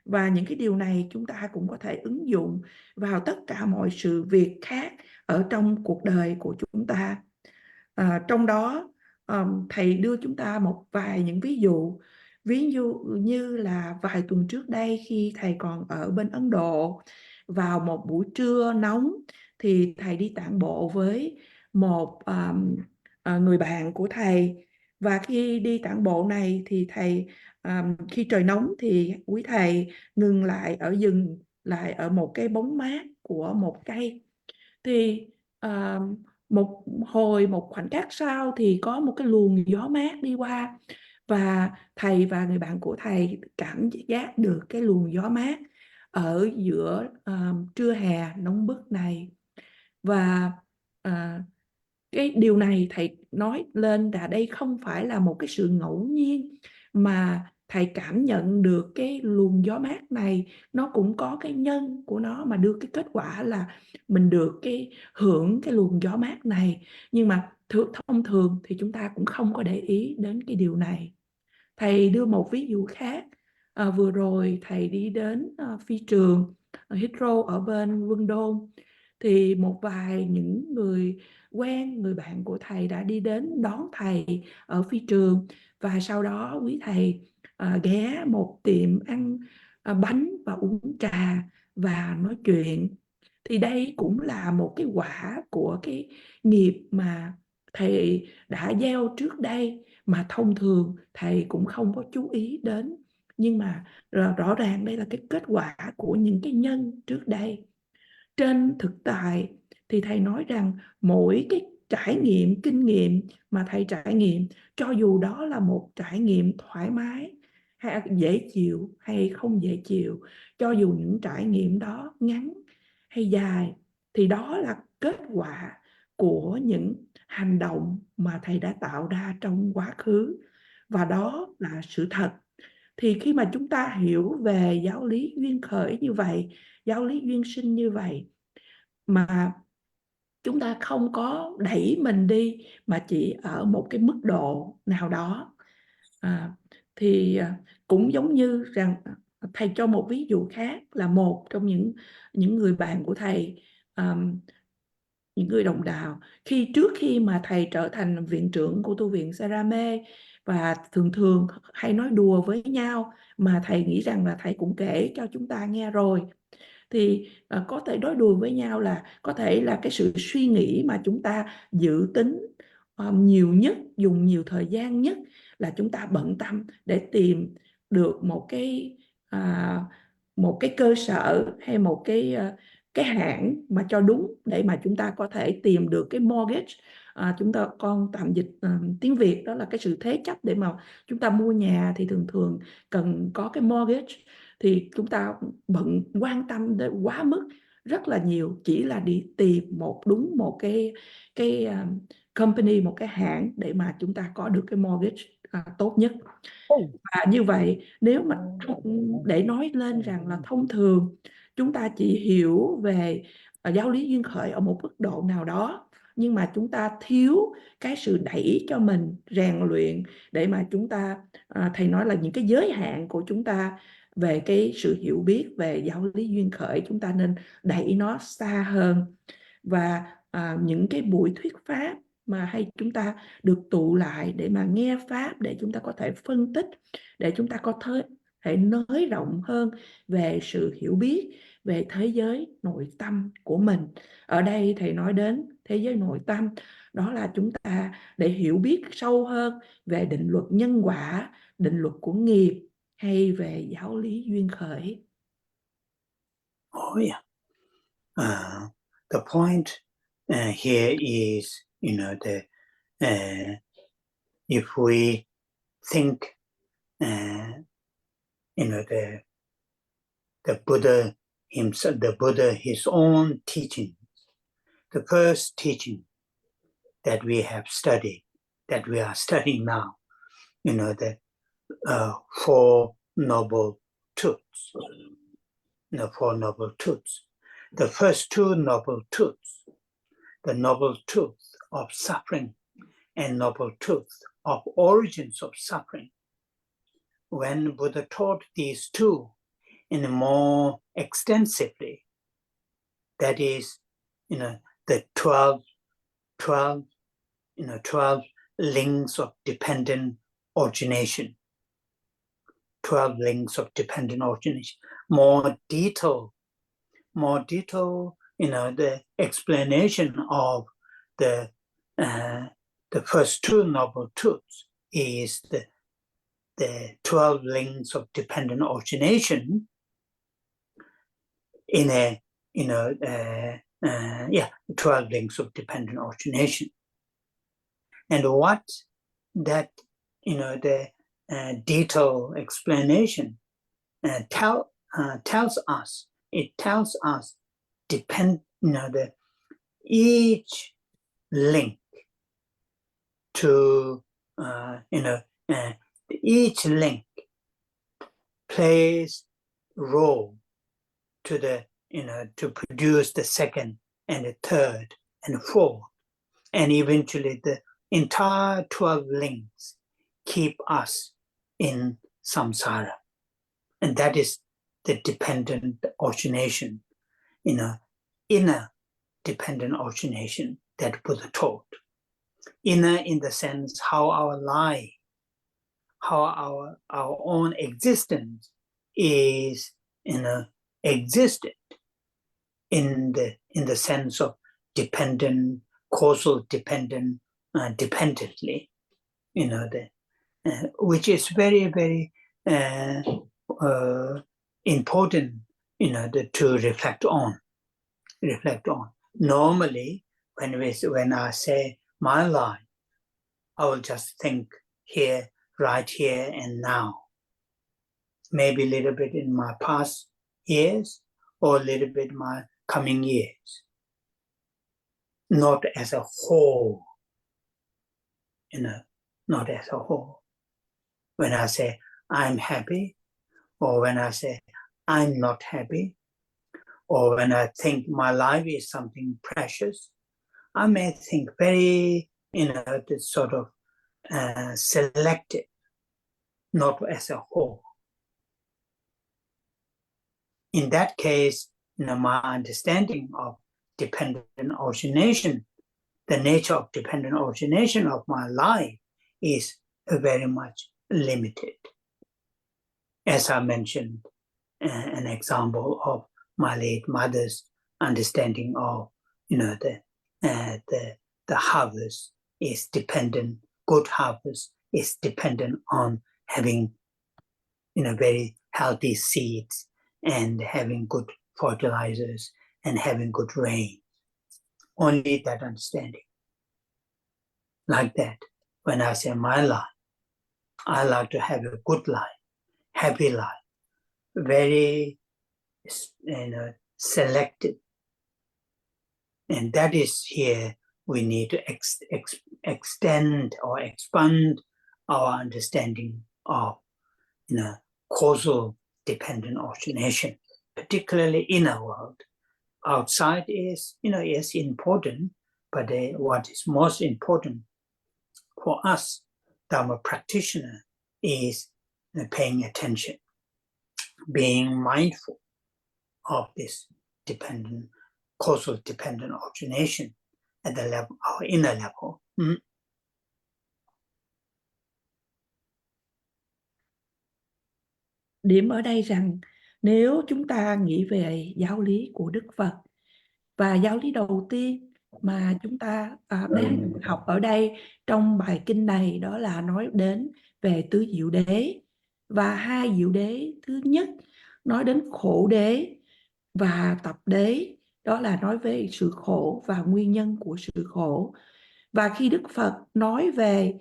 Và những cái điều này chúng ta cũng có thể ứng dụng vào tất cả mọi sự việc khác ở trong cuộc đời của chúng ta. Trong đó thầy đưa chúng ta một vài những ví dụ như là vài tuần trước đây khi thầy còn ở bên Ấn Độ, vào một buổi trưa nóng thì thầy đi tản bộ với một người bạn của thầy. Và khi đi tản bộ này thì thầy khi trời nóng thì quý thầy ngừng lại ở một cái bóng mát của một cây. Thì một khoảnh khắc sau thì có một cái luồng gió mát đi qua, và thầy và người bạn của thầy cảm giác được cái luồng gió mát ở giữa trưa hè nóng bức này. Và cái điều này thầy nói lên là đây không phải là một cái sự ngẫu nhiên, mà thầy cảm nhận được cái luồng gió mát này nó cũng có cái nhân của nó, mà đưa cái kết quả là mình được hưởng cái luồng gió mát này. Nhưng mà thông thường thì chúng ta cũng không có để ý đến cái điều này. Thầy đưa một ví dụ khác. Vừa rồi thầy đi đến phi trường Heathrow ở bên London, thì một vài những người quen, người bạn của thầy đã đi đến đón thầy ở phi trường, và sau đó quý thầy ghé một tiệm ăn bánh và uống trà và nói chuyện. Thì đây cũng là một cái quả của cái nghiệp mà thầy đã gieo trước đây, mà thông thường thầy cũng không có chú ý đến. Nhưng mà rõ ràng đây là cái kết quả của những cái nhân trước đây. Trên thực tại thì thầy nói rằng mỗi cái trải nghiệm, kinh nghiệm mà thầy trải nghiệm, cho dù đó là một trải nghiệm thoải mái hay dễ chịu hay không dễ chịu, cho dù những trải nghiệm đó ngắn hay dài, thì đó là kết quả của những hành động mà thầy đã tạo ra trong quá khứ, và đó là sự thật. Thì khi mà chúng ta hiểu về giáo lý duyên khởi như vậy, giáo lý duyên sinh như vậy, mà chúng ta không có đẩy mình đi mà chỉ ở một cái mức độ nào đó, à, thì cũng giống như rằng thầy cho một ví dụ khác là một trong những người bạn của thầy, những người đồng đạo, trước khi mà thầy trở thành viện trưởng của tu viện Sarame, và thường thường hay nói đùa với nhau, mà thầy nghĩ rằng là thầy cũng kể cho chúng ta nghe rồi, thì có thể nói đùa với nhau là có thể là cái sự suy nghĩ mà chúng ta dự tính nhiều nhất, dùng nhiều thời gian nhất, là chúng ta bận tâm để tìm được một cái cơ sở hay một cái hãng mà cho đúng, để mà chúng ta có thể tìm được cái mortgage. Chúng ta con tạm dịch tiếng Việt đó là cái sự thế chấp, để mà chúng ta mua nhà thì thường thường cần có cái mortgage. Thì chúng ta bận quan tâm đến quá mức rất là nhiều, chỉ là đi tìm một cái company, một cái hãng để mà chúng ta có được cái mortgage tốt nhất. Và như vậy, nếu mà để nói lên rằng là thông thường chúng ta chỉ hiểu về giáo lý duyên khởi ở một mức độ nào đó, nhưng mà chúng ta thiếu cái sự đẩy cho mình rèn luyện, để mà chúng ta thầy nói là những cái giới hạn của chúng ta về cái sự hiểu biết về giáo lý duyên khởi, chúng ta nên đẩy nó xa hơn. Và những cái buổi thuyết pháp mà hay chúng ta được tụ lại để mà nghe pháp, để chúng ta có thể phân tích, để chúng ta có thể nới rộng hơn về sự hiểu biết về thế giới nội tâm của mình. Ở đây thầy nói đến thế giới nội tâm, đó là chúng ta để hiểu biết sâu hơn về định luật nhân quả, định luật của nghiệp, hay về giáo lý duyên khởi. Oh yeah. The point here is, if we think, the Buddha himself, his own teaching, the first teaching that we have studied, that we are studying now, the Four Noble Truths. The Four Noble Truths. The first two Noble Truths, the Noble Truth of suffering and Noble Truth of origins of suffering. When Buddha taught these two in more extensively, that is, the 12 links of dependent origination, 12 links of dependent origination, more detailed, the explanation of the first two Noble Truths is the 12 links of dependent origination in a 12 links of dependent origination. And what that detailed explanation tells us, it tells us each link to each link plays role to to produce the second and the third and fourth, and eventually the entire 12 links keep us in samsara. And that is the dependent origination, inner dependent origination that Buddha taught. Inner in the sense how our life, how our own existence is existed in the sense of dependent, causal dependent, dependently, which is very, very important, to reflect on. Normally, when I say my life, I will just think here, right here and now. Maybe a little bit in my past years, or a little bit my coming years. Not as a whole, not as a whole. When I say I'm happy, or when I say I'm not happy, or when I think my life is something precious, I may think very, this sort of selected, not as a whole. In that case, my understanding of dependent origination, the nature of dependent origination of my life is very much limited. As I mentioned, an example of my late mother's understanding of, the harvest is dependent, good harvest is dependent on having, very healthy seeds and having good fertilizers and having good rain. Only that understanding. Like that, when I say my life, I like to have a good life, happy life, very, selected. And that is here we need to extend or expand our understanding of, causal dependent origination, particularly in our world. Outside is, is important, but what is most important for us, Dharma practitioner, is paying attention, being mindful of this causal dependent origination at the level, our inner level. Điểm ở đây rằng nếu chúng ta nghĩ về giáo lý của Đức Phật, và giáo lý đầu tiên mà chúng ta đang học ở đây trong bài kinh này, đó là nói đến về tứ diệu đế. Và hai diệu đế thứ nhất nói đến khổ đế và tập đế, đó là nói về sự khổ và nguyên nhân của sự khổ. Và khi Đức Phật nói về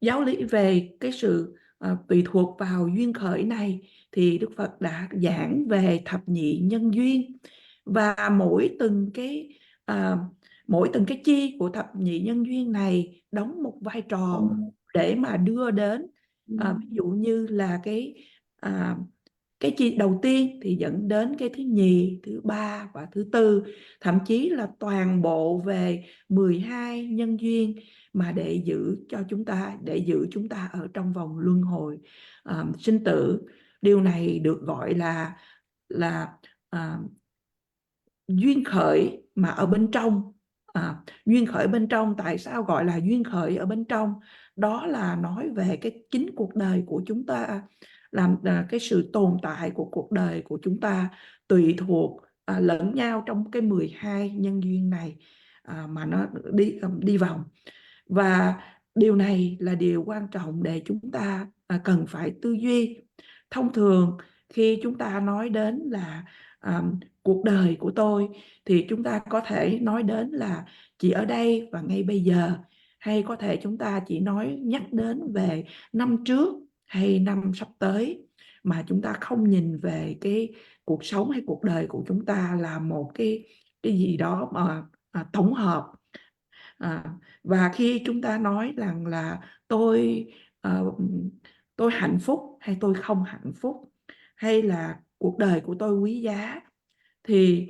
giáo lý về cái sự tùy thuộc vào duyên khởi này, thì Đức Phật đã giảng về thập nhị nhân duyên, và mỗi từng cái chi của thập nhị nhân duyên này đóng một vai trò để mà đưa đến ví dụ như là cái chi đầu tiên thì dẫn đến cái thứ nhì, thứ ba và thứ tư, thậm chí là toàn bộ về 12 nhân duyên mà để giữ chúng ta ở trong vòng luân hồi sinh tử. Điều này được gọi là duyên khởi mà ở bên trong. Duyên khởi bên trong, tại sao gọi là duyên khởi ở bên trong? Đó là nói về cái chính cuộc đời của chúng ta, làm cái sự tồn tại của cuộc đời của chúng ta tùy thuộc lẫn nhau trong cái 12 nhân duyên này mà nó đi vòng. Và điều này là điều quan trọng để chúng ta cần phải tư duy. Thông thường khi chúng ta nói đến là cuộc đời của tôi, thì chúng ta có thể nói đến là chỉ ở đây và ngay bây giờ, hay có thể chúng ta chỉ nhắc đến về năm trước hay năm sắp tới, mà chúng ta không nhìn về cái cuộc sống hay cuộc đời của chúng ta là một cái gì đó mà tổng hợp. Và khi chúng ta nói rằng là tôi hạnh phúc hay tôi không hạnh phúc, hay là cuộc đời của tôi quý giá, thì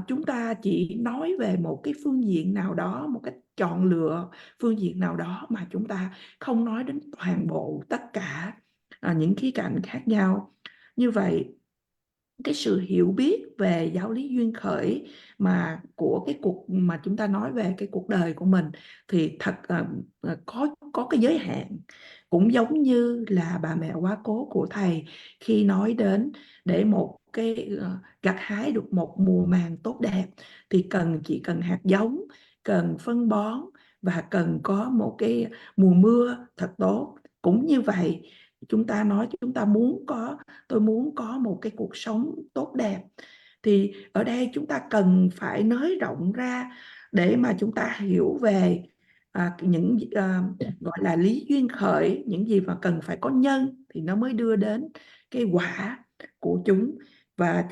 chúng ta chỉ nói về một cái phương diện nào đó, một cách chọn lựa phương diện nào đó, mà chúng ta không nói đến toàn bộ tất cả những khía cạnh khác nhau. Như vậy, cái sự hiểu biết về giáo lý duyên khởi mà của cái cuộc mà chúng ta nói về cái cuộc đời của mình thì thật có cái giới hạn. Cũng giống như là bà mẹ quá cố của thầy khi nói đến để một cái gặt hái được một mùa màng tốt đẹp thì chỉ cần hạt giống, cần phân bón và cần có một cái mùa mưa thật tốt. Cũng như vậy, chúng ta nói tôi muốn có một cái cuộc sống tốt đẹp, thì ở đây chúng ta cần phải nới rộng ra để mà chúng ta hiểu về những gọi là lý duyên khởi, những gì mà cần phải có nhân thì nó mới đưa đến cái quả của chúng. Và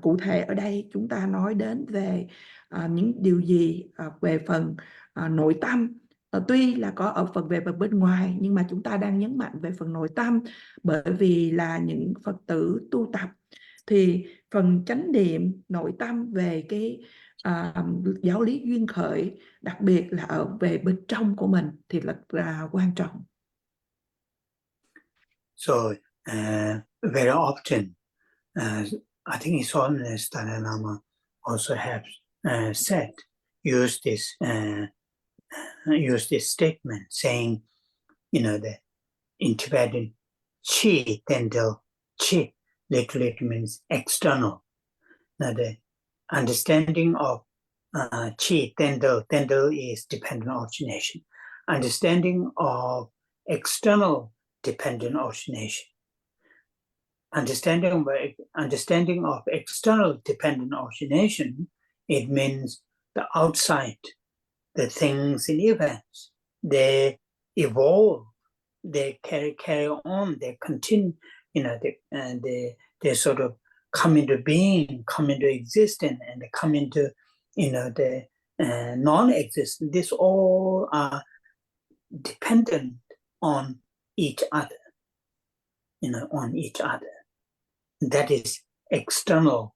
cụ thể ở đây chúng ta nói đến về những điều gì về phần nội tâm. Tuy là có ở phần về bên ngoài, nhưng mà chúng ta đang nhấn mạnh về phần nội tâm, bởi vì là những Phật tử tu tập thì phần chánh niệm nội tâm về cái giáo lý duyên khởi, đặc biệt là ở về bên trong của mình thì rất là quan trọng. So very often, I think His Holiness Dalai Lama also have said, use this statement saying, that in Tibetan, chi tendel, chi literally it means external. Now the understanding of chi tendel is dependent origination. Understanding of external dependent origination. Understanding of external dependent origination, it means the outside, the things in events, they evolve, they carry on, they continue, they sort of come into being, come into existence, and they come into, the non-existent. This all are dependent on each other, on each other. That is external,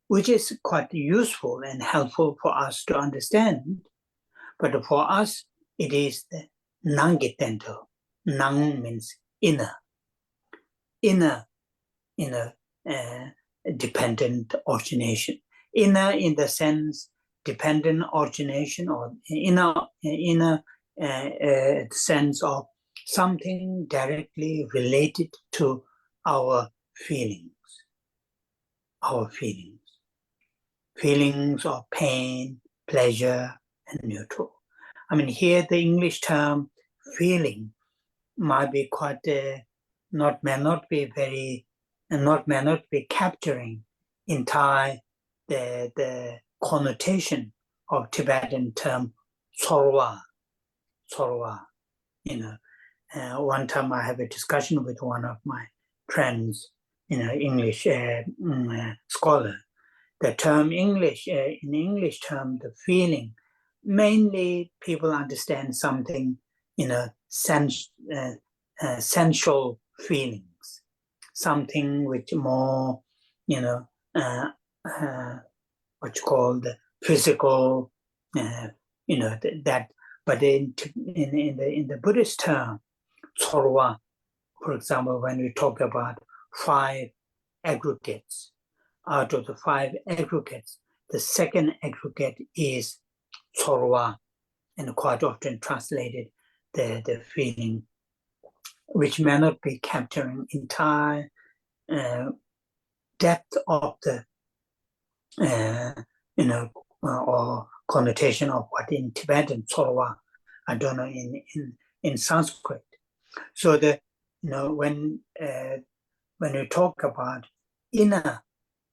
which is quite useful and helpful for us to understand. But for us, it is the nangitendo. Nang means inner, dependent origination. Inner in the sense dependent origination, or inner sense of something directly related to our feelings of pain, pleasure, and neutral. I mean, here the English term feeling might be quite may not be capturing entire the connotation of Tibetan term sorwa. One time I have a discussion with one of my friends, English scholar. The term English, in English term, the feeling, mainly people understand something, sensual feelings, something which more, what you call the physical, that. But in the Buddhist term, sorwa, for example, when we talk about 5 aggregates, out of the 5 aggregates, the second aggregate is sorwa, and quite often translated the feeling, which may not be capturing entire depth of the, or connotation of what in Tibetan sorwa, I don't know in Sanskrit. So when we talk about inner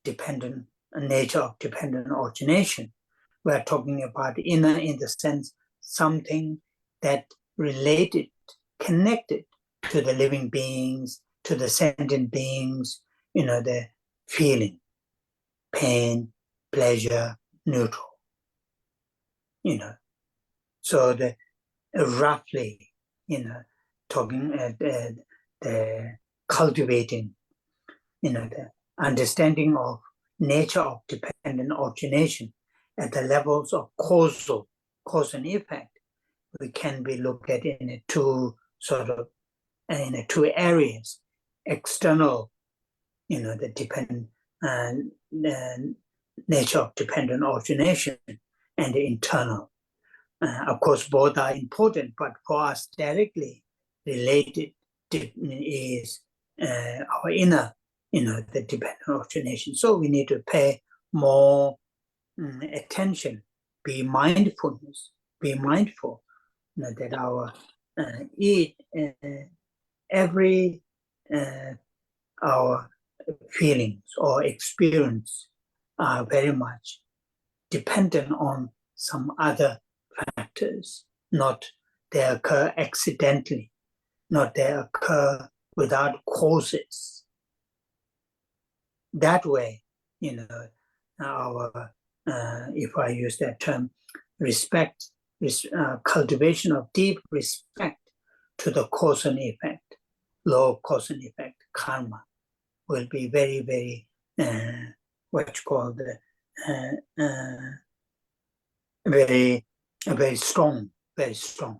dependent nature of dependent origination, we are talking about inner in the sense something that related, connected to the living beings, to the sentient beings, the feeling, pain, pleasure, neutral. So the roughly, talking the cultivating, the understanding of nature of dependent origination at the levels of cause and effect, we can be looked at in two areas: external, the dependent nature of dependent origination, and the internal. Of course, both are important, but for us directly related is our inner, the dependent origination. So we need to pay more attention, be mindful that our every our feelings or experience are very much dependent on some other factors, not they occur accidentally, not they occur without causes. that way, our, if I use that term, cultivation of deep respect to the cause and effect, law of cause and effect, karma, will be very, very, what you call very, very strong, very strong.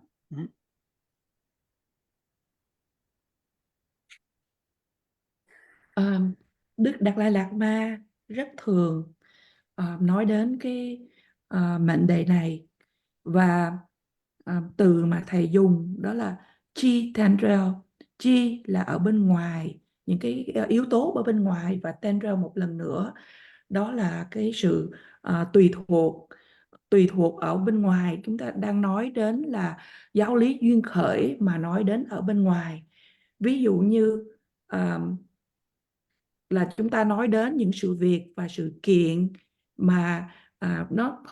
Đức Đạt Lai Lạt Ma rất thường nói đến cái mệnh đề này, và từ mà thầy dùng đó là chi tendril. Chi là ở bên ngoài, những cái yếu tố ở bên ngoài, và tendril một lần nữa đó là cái sự tùy thuộc ở bên ngoài. Chúng ta đang nói đến là giáo lý duyên khởi mà nói đến ở bên ngoài. Ví dụ như là chúng ta nói đến những sự việc và sự kiện mà nó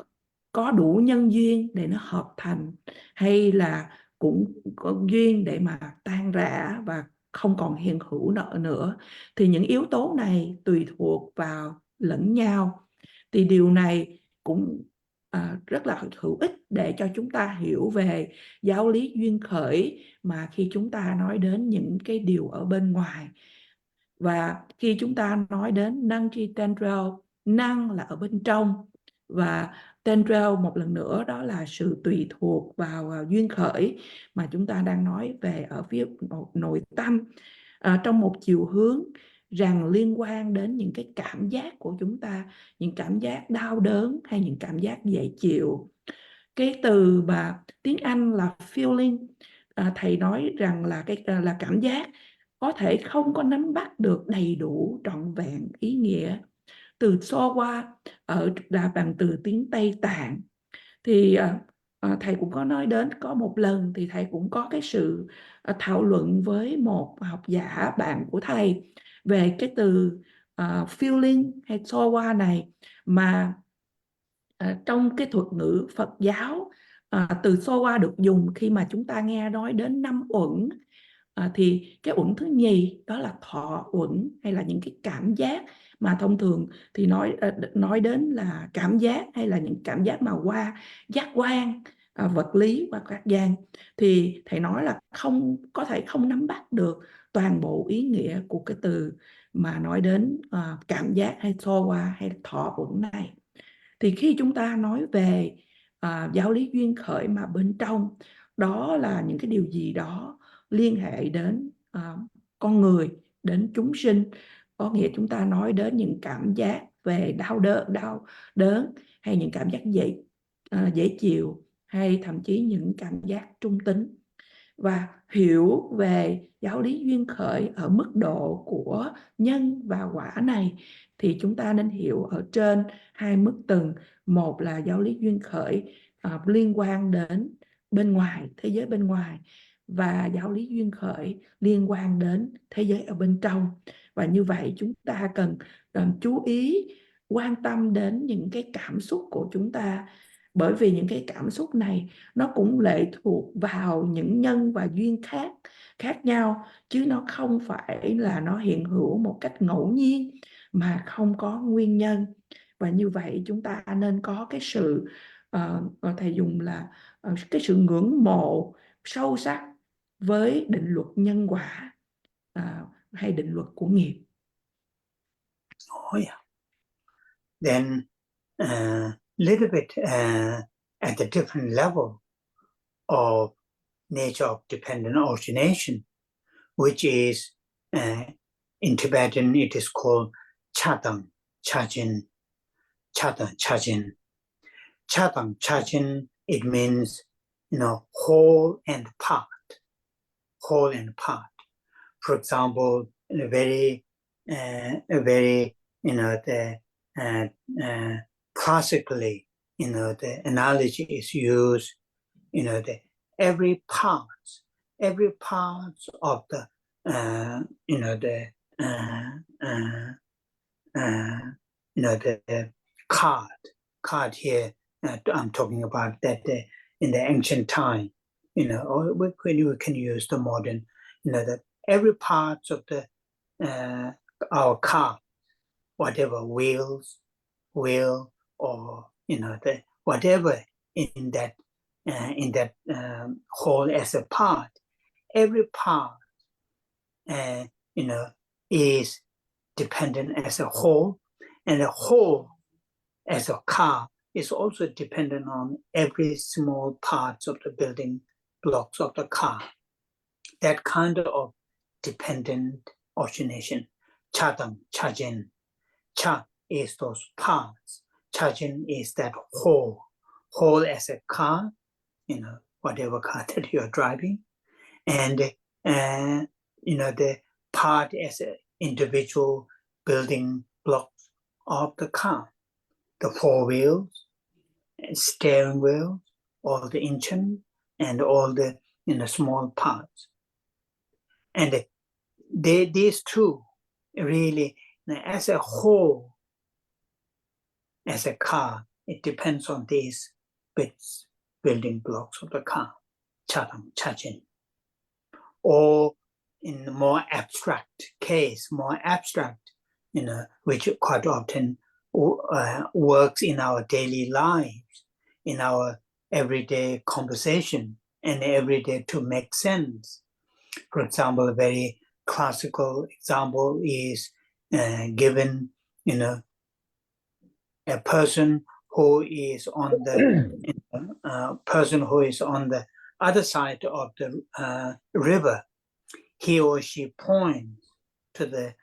có đủ nhân duyên để nó hợp thành, hay là cũng có duyên để mà tan rã và không còn hiện hữu nữa, thì những yếu tố này tùy thuộc vào lẫn nhau. Thì điều này cũng rất là hữu ích để cho chúng ta hiểu về giáo lý duyên khởi mà khi chúng ta nói đến những cái điều ở bên ngoài. Và khi chúng ta nói đến năng chi tendril, năng là ở bên trong, và tendril một lần nữa đó là sự tùy thuộc vào duyên khởi mà chúng ta đang nói về ở phía nội tâm, trong một chiều hướng rằng liên quan đến những cái cảm giác của chúng ta, những cảm giác đau đớn hay những cảm giác dễ chịu. Cái từ mà tiếng Anh là feeling, thầy nói rằng là là cảm giác, có thể không có nắm bắt được đầy đủ trọn vẹn ý nghĩa. Từ sowa là bằng từ tiếng Tây Tạng. Thì thầy cũng có nói đến, có một lần thì thầy cũng có cái sự thảo luận với một học giả bạn của thầy về cái từ feeling hay sowa này, mà trong cái thuật ngữ Phật giáo, từ sowa được dùng khi mà chúng ta nghe nói đến 5 uẩn. Thì cái uẩn thứ nhì đó là thọ uẩn, hay là những cái cảm giác mà thông thường thì nói đến là cảm giác, hay là những cảm giác mà qua giác quan vật lý và các giác. Thì thầy nói là có thể không nắm bắt được toàn bộ ý nghĩa của cái từ mà nói đến cảm giác hay sowa hay thọ uẩn này. Thì khi chúng ta nói về giáo lý duyên khởi mà bên trong, đó là những cái điều gì đó liên hệ đến con người, đến chúng sinh. Có nghĩa chúng ta nói đến những cảm giác về đau đớn, hay những cảm giác dễ chịu, hay thậm chí những cảm giác trung tính. Và hiểu về giáo lý duyên khởi ở mức độ của nhân và quả này, thì chúng ta nên hiểu ở trên 2 mức tầng. Một là giáo lý duyên khởi liên quan đến bên ngoài, thế giới bên ngoài, và giáo lý duyên khởi liên quan đến thế giới ở bên trong. Và như vậy chúng ta cần chú ý, quan tâm đến những cái cảm xúc của chúng ta, bởi vì những cái cảm xúc này nó cũng lệ thuộc vào những nhân và duyên khác nhau, chứ nó không phải là nó hiện hữu một cách ngẫu nhiên mà không có nguyên nhân. Và như vậy chúng ta nên có cái sự thầy dùng là cái sự ngưỡng mộ sâu sắc với định luật nhân quả hay định luật của nghiệp. Oh yeah. Then little bit at the different level of nature of dependent origination, which is in Tibetan it is called chadang chajin. Chadang chajin. Chadang chajin, it means whole and part. Whole and part. For example, a very classically, the analogy is used, every part of the card here. I'm talking about that in the ancient time, or we can use the modern, that every part of the our card whatever wheel, or the whatever in that whole as a part. Every part is dependent as a whole, and the whole as a car is also dependent on every small parts of the building blocks of the car. That kind of dependent alternation. Chadam, Chajin. Cha is those parts. Chajin is that whole as a car, whatever car that you're driving. And, the part as an individual building blocks of the car. The four wheels, steering wheel, all the engine, and all the small parts. And these two really, as a whole, as a car, it depends on these bits, building blocks of the car, Chadam, Chajin. Or in more abstract case, which quite often works in our daily lives, in our everyday conversation, and everyday to make sense. For example, a very classical example is given, a person who is on the other side of the river. He or she points to the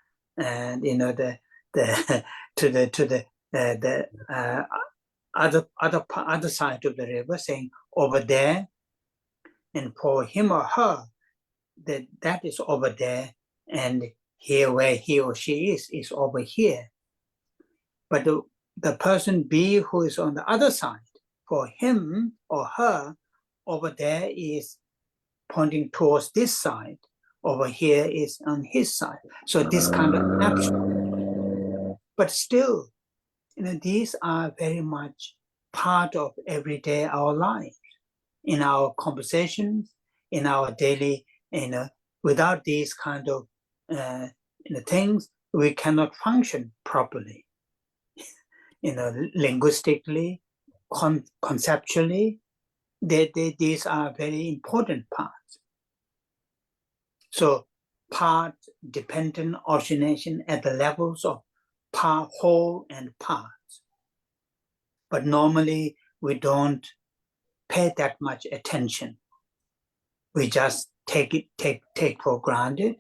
other side of the river, saying over there, and for him or her, that is over there, and here where he or she is over here. But the person B who is on the other side, for him or her, over there is pointing towards this side, over here is on his side. So this kind of abstract, but still, these are very much part of everyday our lives, in our conversations, in our daily, without these kind of things, we cannot function properly. Linguistically, conceptually, these are very important parts. So part-dependent alternation at the levels of part, whole, and parts. But normally we don't pay that much attention. We just take for granted,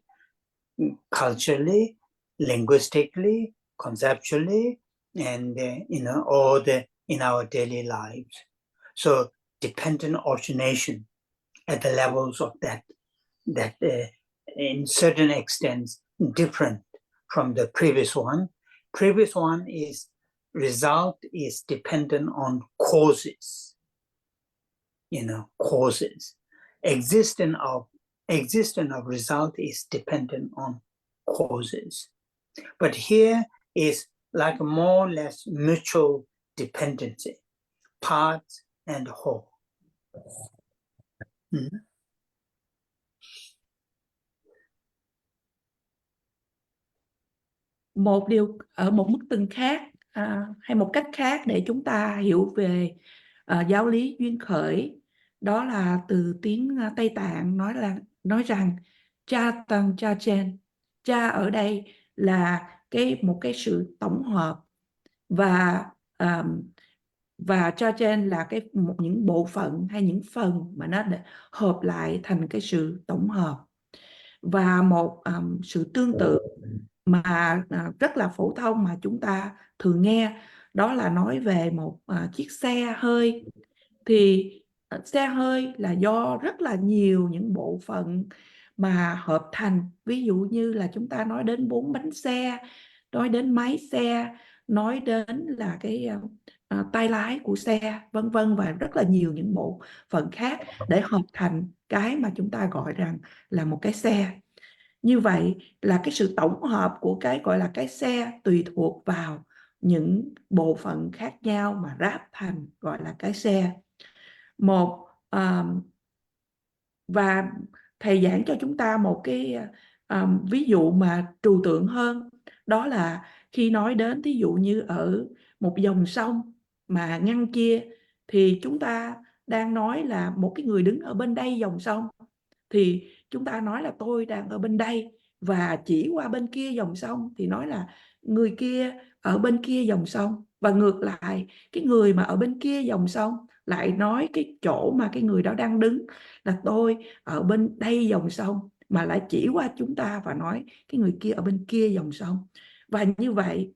culturally, linguistically, conceptually, and in our daily lives. So dependent alternation at the levels of that in certain extents different from the previous one. Previous one is result is dependent on causes. Causes. Existence of result is dependent on causes. But here is like more or less mutual dependency, parts and whole. Một điều ở một mức từng khác hay một cách khác để chúng ta hiểu về giáo lý duyên khởi, đó là từ tiếng Tây Tạng nói rằng cha tăng cha chen. Cha ở đây là một cái sự tổng hợp, và cha chen là những bộ phận hay những phần mà nó hợp lại thành cái sự tổng hợp. Và một sự tương tự mà rất là phổ thông mà chúng ta thường nghe, đó là nói về một chiếc xe hơi. Thì xe hơi là do rất là nhiều những bộ phận mà hợp thành. Ví dụ như là chúng ta nói đến 4 bánh xe, nói đến máy xe, nói đến là cái tay lái của xe, vân vân, và rất là nhiều những bộ phận khác để hợp thành cái mà chúng ta gọi rằng là một cái xe. Như vậy là cái sự tổng hợp của cái gọi là cái xe tùy thuộc vào những bộ phận khác nhau mà ráp thành gọi là cái xe. Và thầy giảng cho chúng ta một cái ví dụ mà trừu tượng hơn, đó là khi nói đến thí dụ như ở một dòng sông mà ngăn kia, thì chúng ta đang nói là một cái người đứng ở bên đây dòng sông, thì chúng ta nói là tôi đang ở bên đây, và chỉ qua bên kia dòng sông thì nói là người kia ở bên kia dòng sông, và ngược lại cái người mà ở bên kia dòng sông lại nói cái chỗ mà cái người đó đang đứng là tôi ở bên đây dòng sông, mà lại chỉ qua chúng ta và nói cái người kia ở bên kia dòng sông. Và như vậy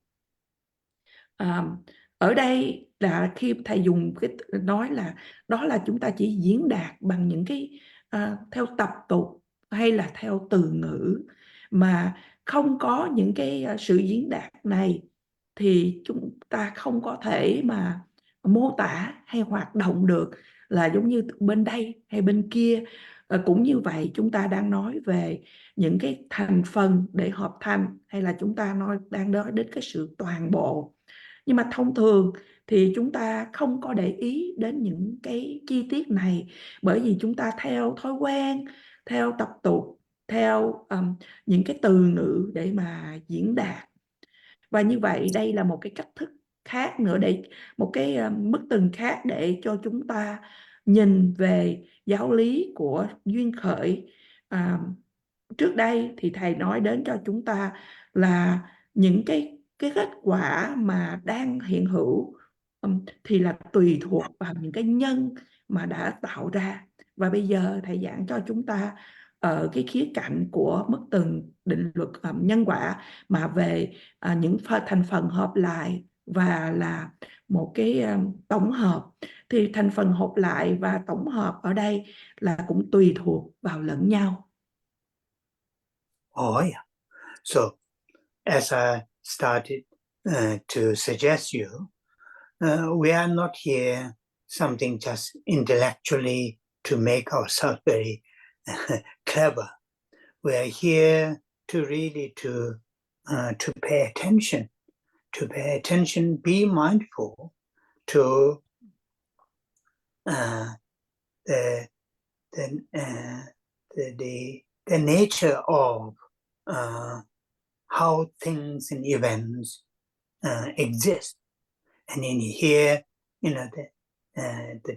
ở đây là khi thầy dùng cái nói là đó là chúng ta chỉ diễn đạt bằng những cái theo tập tục hay là theo từ ngữ, mà không có những cái sự diễn đạt này thì chúng ta không có thể mà mô tả hay hoạt động được là giống như bên đây hay bên kia. Cũng như vậy, chúng ta đang nói về những cái thành phần để hợp thành, hay là chúng ta đang nói đến cái sự toàn bộ. Nhưng mà thông thường thì chúng ta không có để ý đến những cái chi tiết này, bởi vì chúng ta theo thói quen, theo tập tục, theo những cái từ ngữ để mà diễn đạt. Và như vậy đây là một cái cách thức khác nữa, để một cái bức tường khác để cho chúng ta nhìn về giáo lý của duyên khởi. Trước đây thì thầy nói đến cho chúng ta là những cái kết quả mà đang hiện hữu thì là tùy thuộc vào những cái nhân mà đã tạo ra. Và bây giờ thầy giảng cho chúng ta ở cái khía cạnh của bức tường định luật nhân quả, mà về những thành phần hợp lại và là một cái tổng hợp. Thì thành phần hợp lại và tổng hợp ở đây là cũng tùy thuộc vào lẫn nhau. Oh, yeah. So, as I started to suggest you, we are not here something just intellectually to make ourselves very clever. We are here to really to pay attention, be mindful to the nature of how things and events exist. And in here, the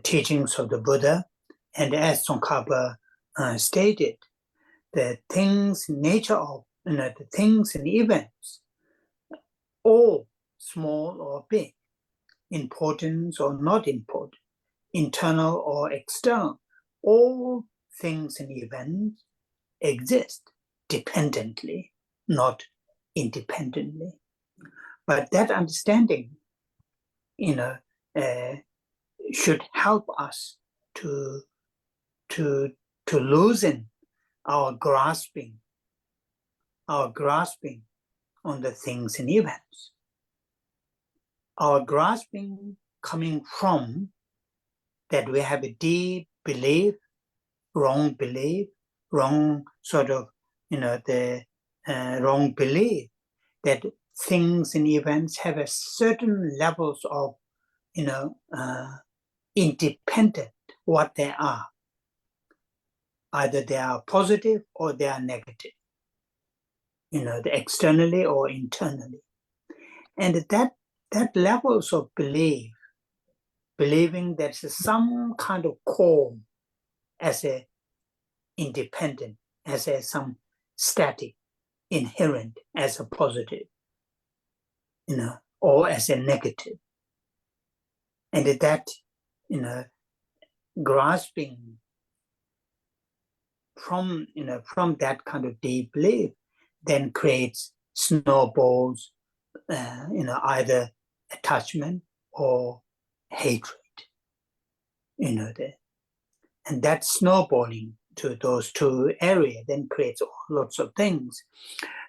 teachings of the Buddha, and as Tsongkhapa stated, the things, nature of the things and events, all small or big, important or not important, internal or external, all things and events exist dependently, not independently. But that understanding, should help us to loosen our grasping on the things and events. Our grasping coming from that we have a deep belief, wrong sort of, the wrong belief that things and events have a certain levels of, independent what they are. Either they are positive or they are negative, externally or internally. And that levels of believing there's some kind of core as a independent, as a some static, inherent as a positive, or as a negative. And that, grasping from that kind of deep belief then creates snowballs, either attachment or hatred, and that snowballing to those two areas then creates lots of things.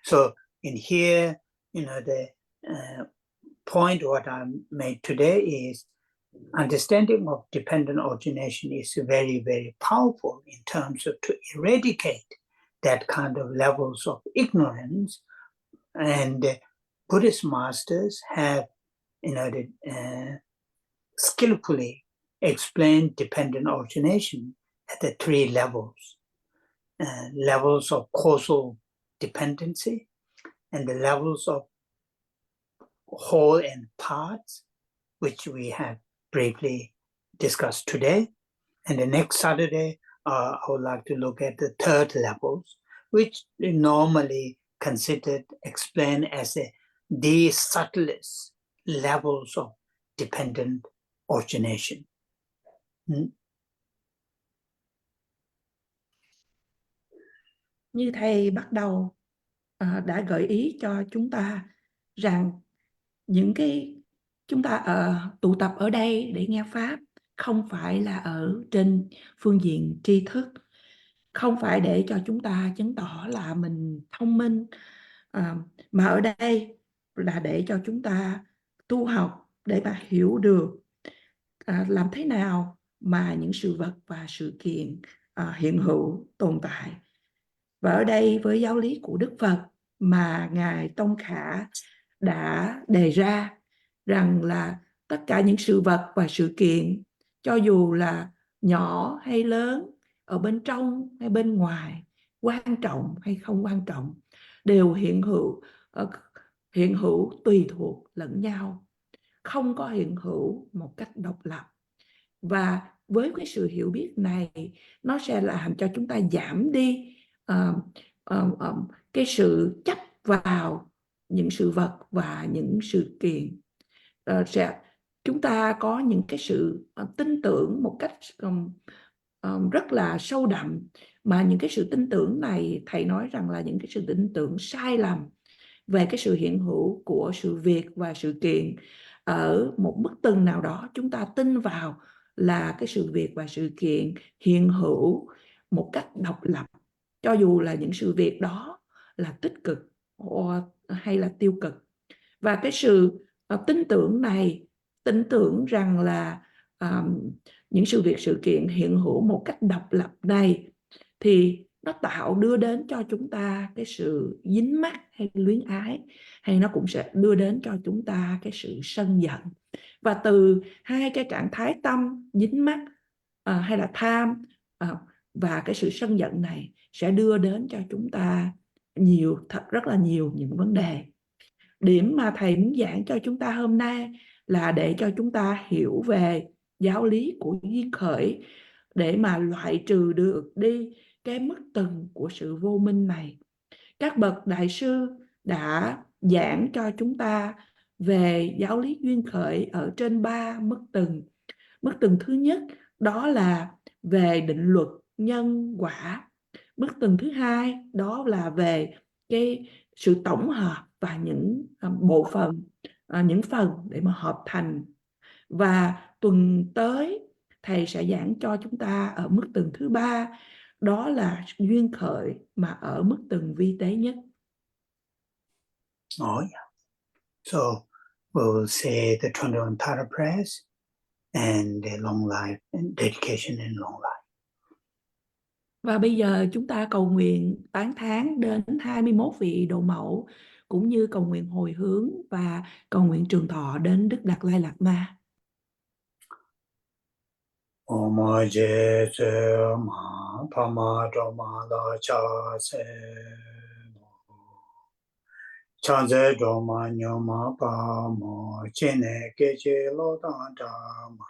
So in here, the point what I made today is understanding of dependent origination is very, very powerful in terms of to eradicate that kind of levels of ignorance. And Buddhist masters have, skillfully explained dependent origination at the three levels. Levels of causal dependency, and the levels of whole and parts, which we have briefly discussed today. And the next Saturday, I would like to look at the third levels, which is normally considered, explained as the subtlest levels of dependent origination. Như thầy bắt đầu đã gợi ý cho chúng ta rằng những cái chúng ta tụ tập ở đây để nghe Pháp không phải là ở trên phương diện tri thức, không phải để cho chúng ta chứng tỏ là mình thông minh, mà ở đây là để cho chúng ta tu học để mà hiểu được làm thế nào mà những sự vật và sự kiện hiện hữu tồn tại. Và ở đây với giáo lý của Đức Phật mà Ngài Tông Khả đã đề ra rằng là tất cả những sự vật và sự kiện, cho dù là nhỏ hay lớn, ở bên trong hay bên ngoài, quan trọng hay không quan trọng, đều hiện hữu tùy thuộc lẫn nhau, không có hiện hữu một cách độc lập. Và với cái sự hiểu biết này, nó sẽ làm cho chúng ta giảm đi cái sự chấp vào những sự vật và những sự kiện. Chúng ta có những cái sự tin tưởng một cách rất là sâu đậm, mà những cái sự tin tưởng này thầy nói rằng là những cái sự tin tưởng sai lầm về cái sự hiện hữu của sự việc và sự kiện. Ở một mức tầng nào đó chúng ta tin vào là cái sự việc và sự kiện hiện hữu một cách độc lập, cho dù là những sự việc đó là tích cực hay là tiêu cực. Và cái sự tin tưởng này, tin tưởng rằng là những sự việc sự kiện hiện hữu một cách độc lập này, thì nó đưa đến cho chúng ta cái sự dính mắc hay luyến ái, hay nó cũng sẽ đưa đến cho chúng ta cái sự sân giận. Và từ hai cái trạng thái tâm dính mắc hay là tham và cái sự sân giận này sẽ đưa đến cho chúng ta rất là nhiều những vấn đề. Điểm mà thầy muốn giảng cho chúng ta hôm nay là để cho chúng ta hiểu về giáo lý của duyên khởi, để mà loại trừ được đi cái mức tầng của sự vô minh này. Các bậc đại sư đã giảng cho chúng ta về giáo lý duyên khởi ở trên 3 mức tầng. Mức tầng thứ nhất đó là về định luật nhân quả. Mức tầng thứ hai đó là về cái sự tổng hợp và những bộ phận, những phần để mà hợp thành. Và tuần tới thầy sẽ giảng cho chúng ta ở mức tầng thứ ba, đó là duyên khởi mà ở mức tầng vi tế nhất. Oh yeah. So we'll say the 21 Tara prayers and the long life and dedication in long life. Và bây giờ chúng ta cầu nguyện tán thán đến 21 vị độ mẫu, cũng như cầu nguyện hồi hướng và cầu nguyện trường thọ đến Đức Đạt Lai Lạt Ma. Om Jesu Ma Pama Doma La Cha Se Chanze Doma Nyoma Pa Mo Chene Keche Lo Dan Dama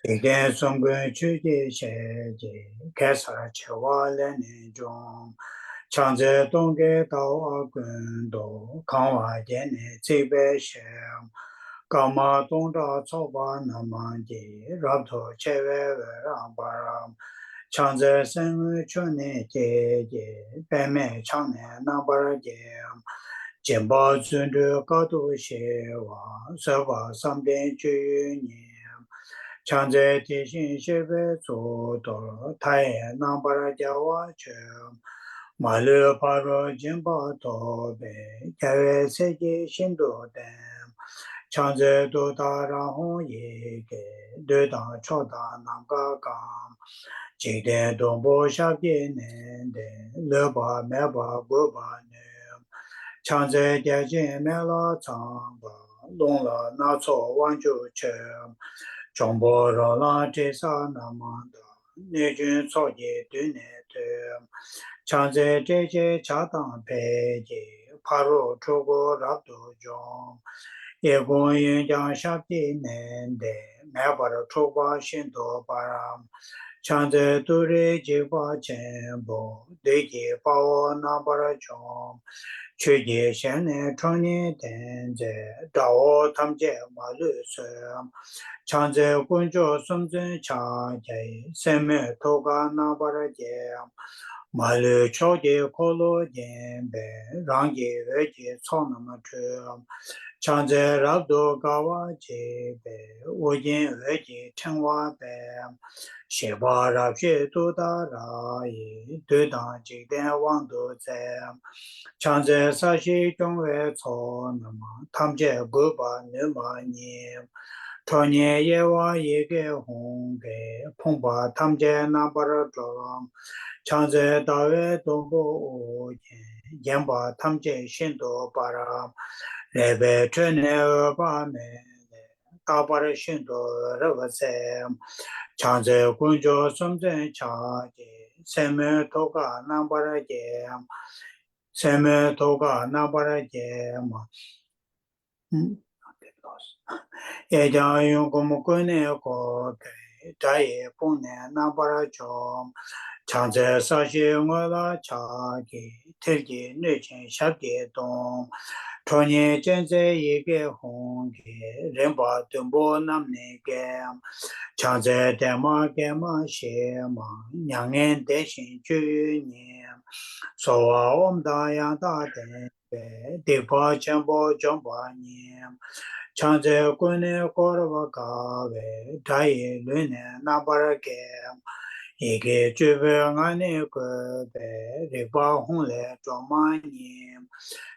Chigen Songwe Chuji She Ji Kesa Chewa Leni Jom Chanze Dongge Dao Agun Do Kanwa Jene Zibe Shem Kama Dongda Choba Namanji Rabto Chewe Rambaram Chanze Senwe Chone Je Peme Chane Nambara Jem Jemba Zundu Kato Shewa Saba Samden Chuyunyem Chanze Tishin Shebe Zodo Taye Nambara Jawa Chem Malu Paro Jemba Tobe Jawe Seji Shindo Dem Chanze Do Dara Hong Yege De Da Choda Namga Gam Jide Dombo Shabye Nende Leba Meba Boba Nem Chanze Jajin Mela Changba Longla Nacho Wanju Chem Chombo Rola Jesa Namanda Nejun Soye Dune Tem Chanze Jeje Chatang Peje Paro Chogo Rabdo Jom ye gong yun jiang shab di nen de me bar chok ba shin do param chang ze tu re ji ba chen bo de ji pa o na bar chong chu ji shen ne chong ni den ze da o tam je ma lu se chang ze gun zhou sum zhen cha je sen me to ga na bar je ma lu chou je ko lo jen be rang je we je cao na ma chu chang ze rab do ga wa je be wo jen we je chen wa be xie ba rab xie du da ra yi du dang ji dian wang du zai chang ze sa xi zhong wei cao na ma tam je bu ba nu ma ni 常年夜晚一个红给碰把他们家那把儿着了，常在大学东部眼把他们家新多把了，那边这年二把门大把的新多那个在，常在工作深圳茶的，三门头个那把的街，三门头个那把的街嘛，也将用我们国内个在也不能那把它叫，常在上学我那茶的，特别内情小电动，常年正在一个红的，人把东部那么个，常在代码干嘛些嘛，两人担心9年，说话我们大洋大的，地方全部讲8年。 常在国内过了个岗位，他也轮难那把儿干，一个举办俺那个呗，你把红来装满年，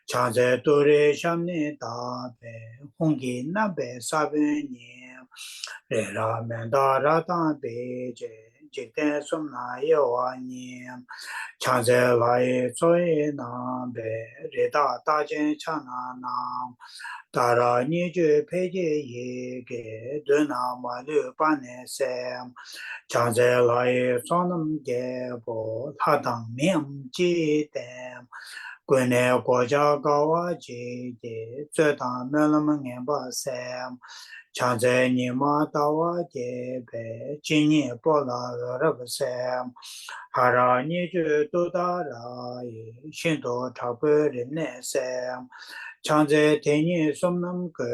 常在多的下面大呗，红的那边300年，来了面大了大呗这。 这点送那一万年，常在那一做一那呗，热大大件抢那那，大了你就配件一个，对那么6、8年三，常在那一装那么个不，他当面记得。 国内国家高啊级的，最大没那么283，常在你妈到啊级呗，今年报了223，还让你就多大了，许多差不多人来噻，常在天年送那么个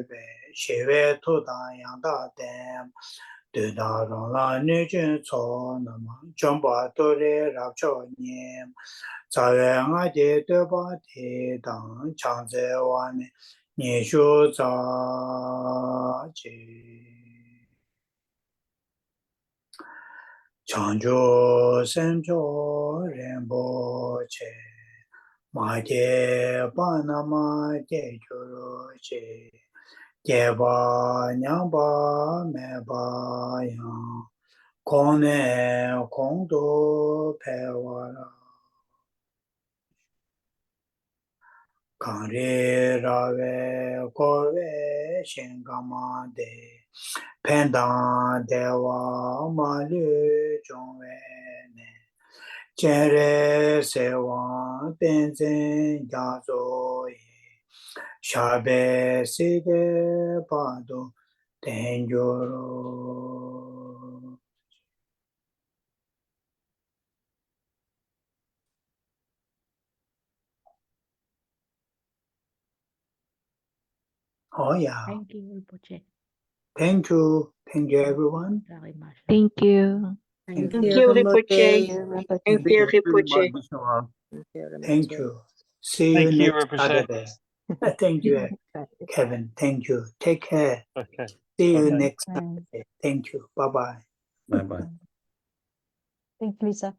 呗，学外土大养大的。 对大让了女军操，那么将把多的让少年，在原我的对把的当常在外面，你说咋去？长久生着人不切，马杰把那么的就去。 爹吧娘吧妹吧呀，空呢空都陪我了，康里拉喂过喂心干嘛的，偏当的我马路中喂呢，今日谁往边真家做耶？ 下边谁的把都等着了？Oh yeah, Thank you, Rinpoche. thank you everyone. Very much. Thank you. Thank Thank you, you, Rinpoche. Rinpoche. Thank you, Rinpoche. Thank you, Thank Rinpoche. you. See you Thank you, next Rinpoche. Saturday. Thank you, Kevin. Thank you. Take care. Okay. See you Okay. next Thanks. Saturday. Thank you. Bye bye. Bye bye. Thank you, Lisa.